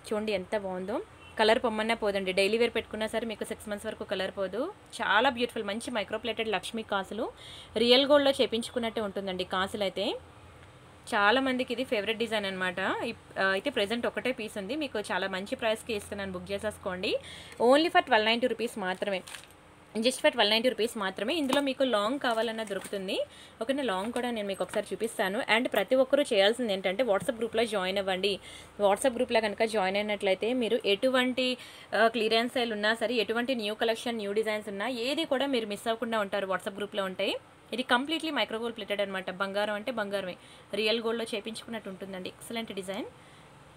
చూడండి ఎంత బాగుందో. కలర్ పొమ్మన్నా పోదండి. డైలీ వేర్ పెట్టుకున్నా సరే మీకు 6 months వరకు కలర్ పోదు. చాలా బ్యూటిఫుల్, మంచి మైక్రోప్లేటెడ్ లక్ష్మీ కాసులు. రియల్ గోల్డ్లో చేపించుకున్నట్టే ఉంటుందండి కాసులు అయితే. చాలా మందికి ఇది ఫేవరెట్ డిజైన్ అనమాట. అయితే ప్రెజెంట్ ఒకటే పీస్ ఉంది. మీకు చాలా మంచి ప్రైస్కి ఇస్తున్నాను, బుక్ చేసేసుకోండి. ఓన్లీ ఫర్ 1290 రూపీస్ మాత్రమే. జస్ట్ ఫర్ 1290 రూపీస్ మాత్రమే. ఇందులో మీకు లాంగ్ కావాలన్నా దొరుకుతుంది. ఓకేనా, లాంగ్ కూడా నేను మీకు ఒకసారి చూపిస్తాను. అండ్ ప్రతి ఒక్కరూ చేయాల్సింది ఏంటంటే వాట్సాప్ గ్రూప్లో జాయిన్ అవ్వండి. వాట్సాప్ గ్రూప్లో కనుక జాయిన్ అయినట్లయితే మీరు ఎటువంటి క్లియరెన్స్ సేల్ ఉన్నా సరే, ఎటువంటి న్యూ కలెక్షన్, న్యూ డిజైన్స్ ఉన్నా ఏది కూడా మీరు మిస్ అవ్వకుండా ఉంటారు వాట్సాప్ గ్రూప్లో ఉంటాయి. ఇది కంప్లీట్లీ మైక్రోగోల్డ్ ప్లేటెడ్ అనమాట. బంగారం అంటే బంగారమే, రియల్ గోల్డ్లో చేపించుకున్నట్టు ఉంటుందండి. ఎక్సలెంట్ డిజైన్,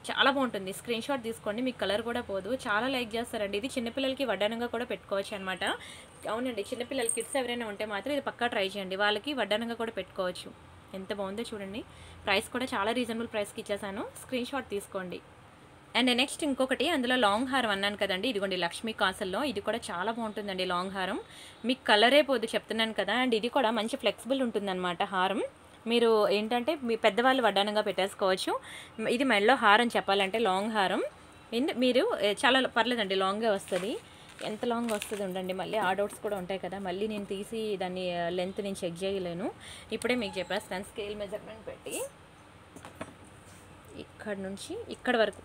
చాలా బాగుంటుంది. స్క్రీన్ షాట్ తీసుకోండి, మీకు కలర్ కూడా పోదు. చాలా లైక్ చేస్తారండి. ఇది చిన్నపిల్లలకి వడ్డానంగా కూడా పెట్టుకోవచ్చు అనమాట. అవునండి, చిన్నపిల్లలకి కిడ్స్ ఎవరైనా ఉంటే మాత్రం ఇది పక్కా ట్రై చేయండి. వాళ్ళకి వడ్డానంగా కూడా పెట్టుకోవచ్చు. ఎంత బాగుందో చూడండి. ప్రైస్ కూడా చాలా రీజనబుల్ ప్రైస్కి ఇచ్చేసాను. స్క్రీన్ షాట్ తీసుకోండి. అండ్ నెక్స్ట్ ఇంకొకటి, అందులో లాంగ్ హారం అన్నాను కదండి, ఇదిగోండి లక్ష్మీ కాసుల్లో. ఇది కూడా చాలా బాగుంటుందండి లాంగ్ హారం. మీకు కలరే పోదు చెప్తున్నాను కదా. అండ్ ఇది కూడా మంచి ఫ్లెక్సిబుల్ ఉంటుందన్నమాట హారం. మీరు ఏంటంటే మీ పెద్దవాళ్ళు వడ్డానంగా పెట్టేసుకోవచ్చు. ఇది మెడలో హారం చెప్పాలంటే లాంగ్ హారం. మీరు చాలా పర్లేదండి, లాంగ్గా వస్తుంది. ఎంత లాంగ్ వస్తుంది ఉండండి, మళ్ళీ ఆ డౌట్స్ కూడా ఉంటాయి కదా. మళ్ళీ నేను తీసి దాన్ని లెంత్ నేను చెక్ చేయలేను. ఇప్పుడే మీకు చెప్పేస్తాను. స్కేల్ మెజర్మెంట్ పెట్టి ఇక్కడ నుంచి ఇక్కడ వరకు,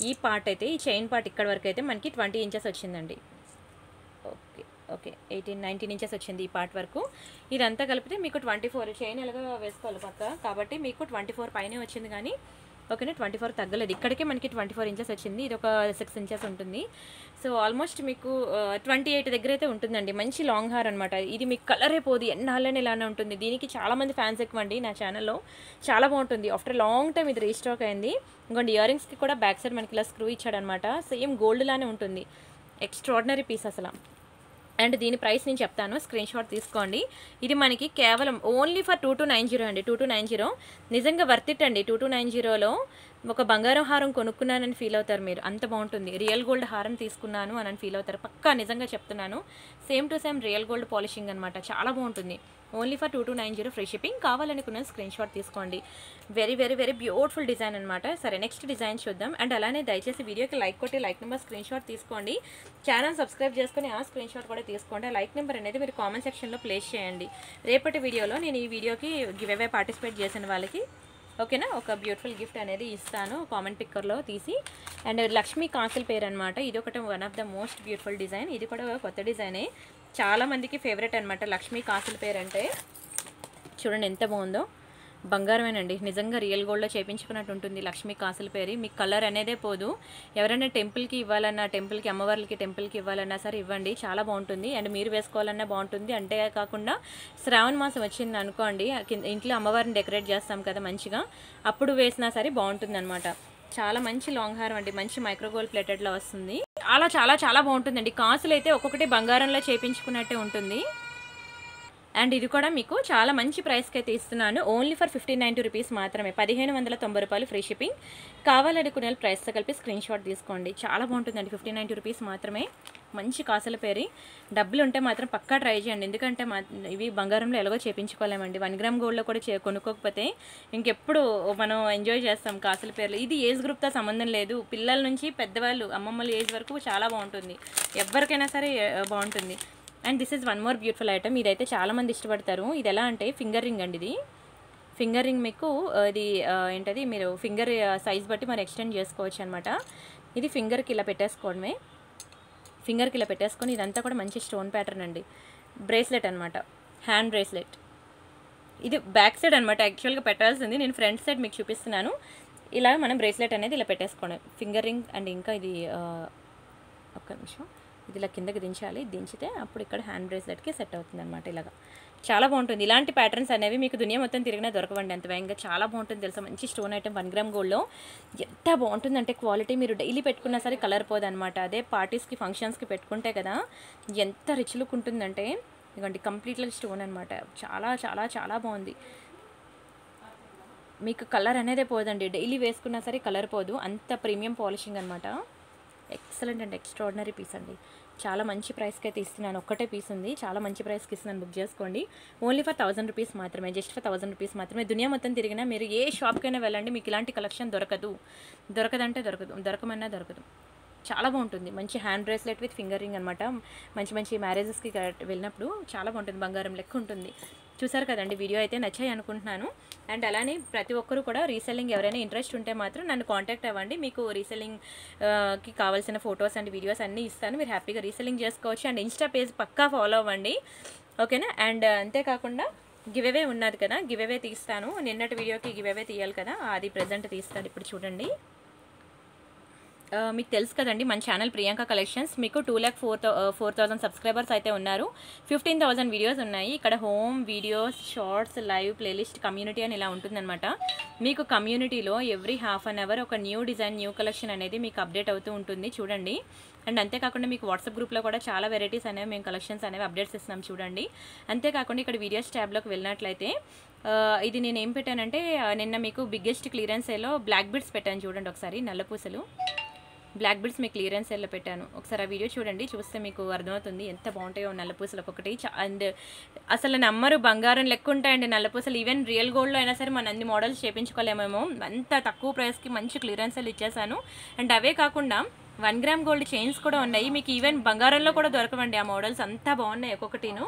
ఈ పార్ట్ అయితే, ఈ చైన్ పార్ట్ ఇక్కడ వరకు అయితే మనకి 20 inches వచ్చిందండి. ఓకే 18-19 inches వచ్చింది ఈ పార్ట్ వరకు. ఇదంతా కలిపితే మీకు 24. చైన్ ఎలాగో వేసుకోవాలి పక్క, కాబట్టి మీకు 24 పైనే వచ్చింది. కానీ ఓకేనా, 24 తగ్గలేదు. ఇక్కడికే మనకి 24 inches వచ్చింది. ఇది ఒక 6 inches ఉంటుంది. సో ఆల్మోస్ట్ మీకు 28 దగ్గర అయితే ఉంటుందండి. మంచి లాంగ్ హార్ అనమాట. ఇది మీకు కలరే పోదు, ఎన్నాళ్ళని ఇలానే ఉంటుంది. దీనికి చాలామంది ఫ్యాన్స్ ఎక్కువ అండి నా ఛానల్లో. చాలా బాగుంటుంది. ఆఫ్టర్ లాంగ్ టైం ఇది రీస్టాక్ అయింది. ఇంకోండి ఇయర్ రింగ్స్కి కూడా బ్యాక్ సైడ్ మనకి ఇలా స్క్రూ ఇచ్చాడనమాట. సేమ్ గోల్డ్ లానే ఉంటుంది. ఎక్స్ట్రాడినరీ పీస్ అసలు. అండ్ దీని ప్రైస్ నేను చెప్తాను, స్క్రీన్ షాట్ తీసుకోండి. ఇది మనకి కేవలం ఓన్లీ ఫర్ 2290 అండి. 2290 నిజంగా వర్త్ ఇట్ అండి. 2290లో ఒక బంగారం హారం కొనుక్కున్నానని ఫీల్ అవుతారు మీరు. అంత బాగుంటుంది. రియల్ గోల్డ్ హారం తీసుకున్నాను అని ఫీల్ అవుతారు పక్కా. నిజంగా చెప్తున్నాను, same to same real gold polishing అనమాట. చాలా బాగుంటుంది. Only for 2290 free shipping. కావాలనుకున్న స్క్రీన్ షాట్ తీసుకోండి. Very very very beautiful design అనమాట. సరే నెక్స్ట్ డిజైన్ చూద్దాం. అండ్ అలానే దయచేసి వీడియోకి లైక్ కొట్టి లైక్ నెంబర్ స్క్రీన్ షాట్ తీసుకోండి. ఛానల్ సబ్స్క్రైబ్ చేసుకొని ఆ స్క్రీన్ షాట్ కూడా తీసుకోండి. ఆ లైక్ నెంబర్ అనేది మీరు కామెంట్ సెక్షన్లో ప్లేస్ చేయండి. రేపటి వీడియోలో నేను ఈ వీడియోకి గివ్ అవే పార్టిసిపేట్ చేసిన వాళ్ళకి ఓకేనా ఒక బ్యూటిఫుల్ గిఫ్ట్ అనేది ఇస్తాను కామెంట్ పిక్కర్లో తీసి. అండ్ లక్ష్మీ కాసుల పేరు అనమాట. ఇది ఒకటి one of the most beautiful design. ఇది కూడా కొత్త డిజైనే, చాలా మందికి ఫేవరెట్ అనమాట లక్ష్మీ కాసుల పేరు అంటే. చూడండి ఎంత బాగుందో. బంగారమేనండి, నిజంగా రియల్ గోల్డ్లో చేయించుకున్నట్టు ఉంటుంది లక్ష్మీ కాసుల పేరు. మీకు కలర్ అనేదే పోదు. ఎవరైనా టెంపుల్కి ఇవ్వాలన్నా, టెంపుల్కి అమ్మవార్లకి టెంపుల్కి ఇవ్వాలన్నా సరే ఇవ్వండి, చాలా బాగుంటుంది. అండ్ మీరు వేసుకోవాలన్నా బాగుంటుంది. అంటే కాకుండా శ్రావణ మాసం వచ్చింది అనుకోండి, ఇంట్లో అమ్మవారిని డెకరేట్ చేస్తాం కదా మంచిగా, అప్పుడు వేసినా సరే బాగుంటుంది అనమాట. చాలా మంచి లాంగ్ హారం అండి, మంచి మైక్రోగోల్డ్ ప్లేటెడ్లో వస్తుంది. చాలా చాలా చాలా బాగుంటుందండి. కాసులు అయితే ఒక్కొక్కటి బంగారంలో చేయించుకున్నట్టే ఉంటుంది. అండ్ ఇది కూడా మీకు చాలా మంచి ప్రైస్కి అయితే ఇస్తున్నాను. ఓన్లీ ఫర్ 1590 రూపీస్ మాత్రమే. 1590 రూపాయలు ఫ్రీ షిప్పింగ్. కావాలనుకునే ప్రైస్తో కలిపి స్క్రీన్ షాట్ తీసుకోండి. చాలా బాగుంటుందండి. 1590 రూపీస్ మాత్రమే. మంచి కాసుల పేరు. డబ్బులు ఉంటే మాత్రం పక్కా ట్రై చేయండి. ఎందుకంటే ఇవి బంగారంలో ఎలాగో చేయించుకోలేమండి. 1 గ్రామ్ గోల్డ్లో కూడా కొనుక్కోకపోతే ఇంకెప్పుడు మనం ఎంజాయ్ చేస్తాం కాసుల పేర్లు. ఇది ఏజ్ గ్రూప్తో సంబంధం లేదు. పిల్లల నుంచి పెద్దవాళ్ళు అమ్మమ్మల ఏజ్ వరకు చాలా బాగుంటుంది. ఎవరికైనా సరే బాగుంటుంది. And this is one more beautiful item. ఇదైతే చాలామంది ఇష్టపడతారు. ఇది ఎలా అంటే ఫింగర్ రింగ్ అండి. ఇది ఫింగర్ రింగ్. మీకు ఇది ఏంటది, మీరు ఫింగర్ సైజ్ బట్టి మరి ఎక్స్టెండ్ చేసుకోవచ్చు అనమాట. ఇది ఫింగర్కి ఇలా పెట్టేసుకోవడమే. ఫింగర్కి ఇలా పెట్టేసుకొని ఇదంతా కూడా మంచి స్టోన్ ప్యాటర్న్ అండి. బ్రేస్లెట్ అనమాట, హ్యాండ్ బ్రేస్లెట్. ఇది బ్యాక్ సైడ్ అనమాట యాక్చువల్గా పెట్టాల్సింది. నేను ఫ్రంట్ సైడ్ మీకు చూపిస్తున్నాను. ఇలా మనం బ్రేస్లెట్ అనేది ఇలా పెట్టేసుకోండి. ఫింగర్ రింగ్ అండ్ ఇంకా ఇది ఒక్క నిమిషం, ఇది ఇలా కిందకి దించాలి. దించితే అప్పుడు ఇక్కడ హ్యాండ్ బ్రేస్లెట్కి సెట్ అవుతుంది అనమాట. ఇలాగా చాలా బాగుంటుంది. ఇలాంటి ప్యాటర్న్స్ అనేవి మీకు దునియా మొత్తం తిరిగినా దొరకవండి అంత వేగంగా. చాలా బాగుంటుంది తెలుసా. మంచి స్టోన్ ఐటమ్ 1 గ్రామ్ గోల్డ్లో ఎంత బాగుంటుందంటే క్వాలిటీ, మీరు డైలీ పెట్టుకున్నా సరే కలర్ పోదనమాట. అదే పార్టీస్కి ఫంక్షన్స్కి పెట్టుకుంటే కదా ఎంత రిచ్ లుక్ ఉంటుందంటే, ఇదిగోండి కంప్లీట్గా స్టోన్ అనమాట. చాలా చాలా చాలా బాగుంది. మీకు కలర్ అనేదే పోదండి, డైలీ వేసుకున్నా సరే కలర్ పోదు. అంత ప్రీమియం పాలిషింగ్ అనమాట. ఎక్సలెంట్ అండ్ ఎక్స్ట్రాడినరీ పీస్ అండి. చాలా మంచి ప్రైస్కి అయితే ఇస్తున్నాను. ఒక్కటే పీస్ ఉంది, చాలా మంచి ప్రైస్కి ఇస్తున్నాను. బుక్ చేసుకోండి. ఓన్లీ ఫర్ 1000 రూపీస్ మాత్రమే, జస్ట్ ఫర్ 1000 రూపీస్ మాత్రమే. దునియా మొత్తం తిరిగినా మీరు ఏ షాప్కైనా వెళ్ళండి, మీకు ఇలాంటి కలెక్షన్ దొరకదంటే దొరకమన్నా దొరకదు. చాలా బాగుంటుంది. మంచి hand bracelet with finger ring అనమాట. మంచి మంచి మ్యారేజెస్కి వెళ్ళినప్పుడు చాలా బాగుంటుంది, బంగారం లెక్క ఉంటుంది. చూసారు కదండి, వీడియో అయితే నచ్చాయి అనుకుంటున్నాను. అండ్ అలానే ప్రతి ఒక్కరు కూడా రీసెల్లింగ్ ఎవరైనా ఇంట్రెస్ట్ ఉంటే మాత్రం నన్ను కాంటాక్ట్ అవ్వండి. మీకు రీసెల్లింగ్కి కావాల్సిన ఫొటోస్ అండ్ వీడియోస్ అన్నీ ఇస్తాను. మీరు హ్యాపీగా రీసెల్లింగ్ చేసుకోవచ్చు. అండ్ ఇన్స్టా పేజ్ పక్కా ఫాలో అవ్వండి, ఓకేనా. అండ్ అంతేకాకుండా గివ్ అవే ఉన్నది కదా, గివ్ అవే తీస్తాను. నిన్నటి వీడియోకి గివ్ అవే తీయాలి కదా, అది ప్రజెంట్ తీస్తాను. ఇప్పుడు చూడండి, మీకు తెలుసు కదండి మన ఛానల్ ప్రియాంక కలెక్షన్స్. మీకు 2,04,000 సబ్స్క్రైబర్స్ అయితే ఉన్నారు. 15,000 వీడియోస్ ఉన్నాయి. ఇక్కడ home videos, shorts, live, playlist, community అని ఇలా ఉంటుందన్నమాట. మీకు కమ్యూనిటీలో ఎవ్రీ హాఫ్ అన్ అవర్ ఒక న్యూ డిజైన్, న్యూ కలెక్షన్ అనేది మీకు అప్డేట్ అవుతూ ఉంటుంది, చూడండి. అండ్ అంతేకాకుండా మీకు వాట్సాప్ గ్రూప్లో కూడా చాలా వెరైటీస్ అనేవి, మేము కలెక్షన్స్ అనేవి అప్డేట్స్ ఇస్తున్నాం, చూడండి. అంతేకాకుండా ఇక్కడ వీడియోస్ ట్యాబ్లోకి వెళ్ళినట్లయితే ఇది నేను ఏం పెట్టానంటే, నిన్న మీకు బిగ్గెస్ట్ క్లియరెన్స్ సేల్లో బ్లాక్ బిడ్స్ పెట్టాను, చూడండి ఒకసారి. నల్లపూసలు బ్లాక్ బిడ్స్ మీకు క్లియరెన్స్ సేల్లో పెట్టాను. ఒకసారి ఆ వీడియో చూడండి, చూస్తే మీకు అర్థమవుతుంది ఎంత బాగుంటాయో నల్లపూసలు ఒక్కొక్కటి. అండ్ అసలు నమ్మరు, బంగారం లెక్క ఉంటాయండి నల్లపూసలు. ఈవెన్ రియల్ గోల్డ్లో అయినా సరే మన అన్ని మోడల్స్ చేయించుకోలేమేమో, అంత తక్కువ ప్రైస్కి మంచి క్లియరెన్స్ సేల్ ఇచ్చేసాను. అండ్ అవే కాకుండా 1 గ్రామ్ గోల్డ్ చైన్స్ కూడా ఉన్నాయి. మీకు ఈవెన్ బంగారంలో కూడా దొరకవండి ఆ మోడల్స్, అంతా బాగున్నాయి ఒక్కొక్కటిను.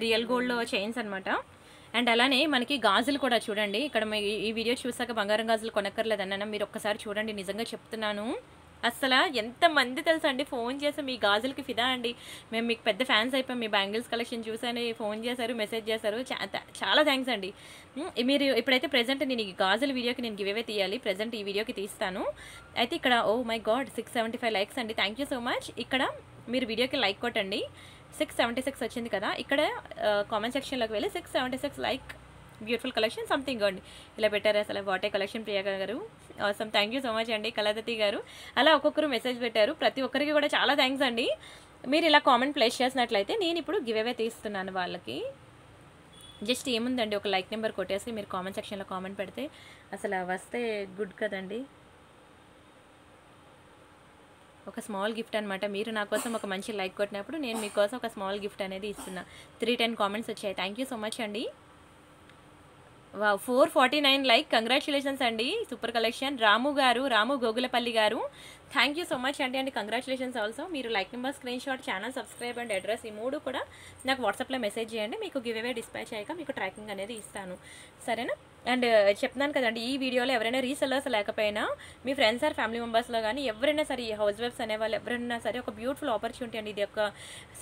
రియల్ గోల్డ్లో చైన్స్ అనమాట. అండ్ అలానే మనకి గాజులు కూడా చూడండి. ఇక్కడ ఈ వీడియో చూసాక బంగారం గాజులు కొనక్కర్లేదన్న మీరు ఒక్కసారి చూడండి, నిజంగా చెప్తున్నాను. అసలు ఎంతమంది తెలుసా అండి ఫోన్ చేసి మీ గాజులకి ఫిదా అండి, మేము మీకు పెద్ద ఫ్యాన్స్ అయిపోయాం, మీ బ్యాంగిల్స్ కలెక్షన్ చూసాని ఫోన్ చేశారు, మెసేజ్ చేశారు. చాలా థ్యాంక్స్ అండి. మీరు ఇప్పుడైతే ప్రెజెంట్ నేను ఈ గాజుల వీడియోకి నేను గివ్ అవే తీయాలి, ప్రెజెంట్ ఈ వీడియోకి తీస్తాను. అయితే ఇక్కడ ఓ మై గాడ్ 675 లైక్స్ అండి, థ్యాంక్ యూ సో మచ్. ఇక్కడ మీరు వీడియోకి లైక్ కొట్టండి. 676 వచ్చింది కదా, ఇక్కడ కామెంట్ సెక్షన్లోకి వెళ్ళి 676 లైక్, బ్యూటిఫుల్ కలెక్షన్ సంథింగ్ అండి ఇలా పెట్టారు. అసలు వాటే కలెక్షన్ ప్రియాంక గారు, అవసరం. థ్యాంక్ యూ సో మచ్ అండి. కళాదతి గారు అలా ఒక్కొక్కరు మెసేజ్ పెట్టారు. ప్రతి ఒక్కరికి కూడా చాలా థ్యాంక్స్ అండి. మీరు ఇలా కామెంట్ ప్లేస్ చేసినట్లయితే నేను ఇప్పుడు గివ్ అవే తీస్తున్నాను వాళ్ళకి. జస్ట్ ఏముందండి, ఒక లైక్ నెంబర్ కొట్టేసి మీరు కామెంట్ సెక్షన్లో కామెంట్ పెడితే అసలు వస్తే గుడ్ కదండి. ఒక స్మాల్ గిఫ్ట్ అనమాట. మీరు నా కోసం ఒక మంచి లైక్ కొట్టినప్పుడు నేను మీకోసం ఒక స్మాల్ గిఫ్ట్ అనేది ఇస్తున్నా. 310 కామెంట్స్ వచ్చాయి, థ్యాంక్ యూ సో మచ్ అండి. 449 లైక్, కంగ్రాచులేషన్స్ అండి. Super collection. రాము గోగులపల్లి గారు, థ్యాంక్ యూ సో మచ్ అండి. And congratulations also. మీరు like number, screen shot, channel subscribe and address, ఈ 3 కూడా నాకు వాట్సాప్లో మెసేజ్ చేయండి. మీకు గివ్ అవే డిస్పాచ్ అయ్యాక మీకు ట్రాకింగ్ అనేది ఇస్తాను, సరేనా. అండ్ చెప్తున్నాను కదండి, ఈ వీడియోలో ఎవరైనా రీసెల్లర్స్ లేకపోయినా మీ ఫ్రెండ్స్ ఆర్ ఫ్యామిలీ మెంబర్స్లో కానీ ఎవరైనా సరే, ఈ హౌస్ వైఫ్స్ అనేవాళ్ళు ఎవరైనా సరే, ఒక బ్యూటిఫుల్ ఆపర్చునిటీ అండి. ఇది ఒక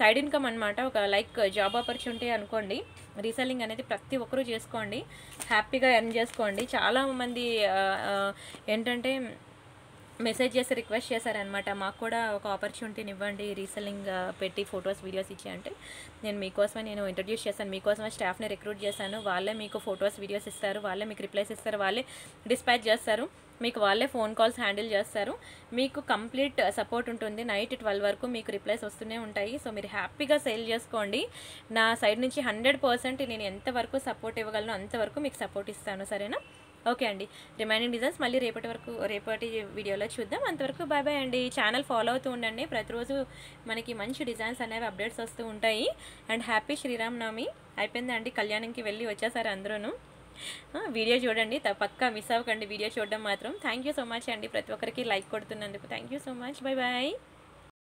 సైడ్ ఇన్కమ్ అనమాట, ఒక లైక్ జాబ్ ఆపర్చునిటీ అనుకోండి. రీసెల్లింగ్ అనేది ప్రతి ఒక్కరూ చేసుకోండి, హ్యాపీగా ఎర్న్ చేసుకోండి. చాలామంది ఏంటంటే మెసేజ్ చేసి రిక్వెస్ట్ చేశారనమాట, మాకు కూడా ఒక ఆపర్చునిటీని ఇవ్వండి రీసెల్లింగ్ పెట్టి ఫొటోస్, వీడియోస్ ఇచ్చి. అంటే నేను ఇంట్రడ్యూస్ చేశాను, మీకోసమే స్టాఫ్ని రిక్రూట్ చేశాను. వాళ్ళే మీకు ఫొటోస్, వీడియోస్ ఇస్తారు, వాళ్ళే మీకు రిప్లైస్ ఇస్తారు, వాళ్ళే డిస్పాచ్ చేస్తారు, మీకు వాళ్ళే ఫోన్ కాల్స్ హ్యాండిల్ చేస్తారు. మీకు కంప్లీట్ సపోర్ట్ ఉంటుంది. నైట్ 12 వరకు మీకు రిప్లైస్ వస్తూనే ఉంటాయి. సో మీరు హ్యాపీగా సేల్ చేసుకోండి. నా సైడ్ నుంచి 100% నేను ఎంతవరకు సపోర్ట్ ఇవ్వగలను అంతవరకు మీకు సపోర్ట్ ఇస్తాను, సరేనా. ఓకే అండి. రిమైనింగ్ డిజైన్స్ మళ్ళీ రేపటి వీడియోలో చూద్దాం. అంతవరకు బాయ్ బాయ్ అండి. ఛానల్ ఫాలో అవుతూ ఉండండి, ప్రతిరోజు మనకి మంచి డిజైన్స్ అనేవి అప్డేట్స్ వస్తూ ఉంటాయి. అండ్ హ్యాపీ శ్రీరామనవమి అయిపోయిందండి, కళ్యాణంకి వెళ్ళి వచ్చేసారు అందరూ. వీడియో చూడండి, పక్కా మిస్ అవ్వకండి వీడియో చూడడం మాత్రం. థ్యాంక్ యూ సో మచ్ అండి, ప్రతి ఒక్కరికి లైక్ కొడుతున్నందుకు thank you so much. Bye bye.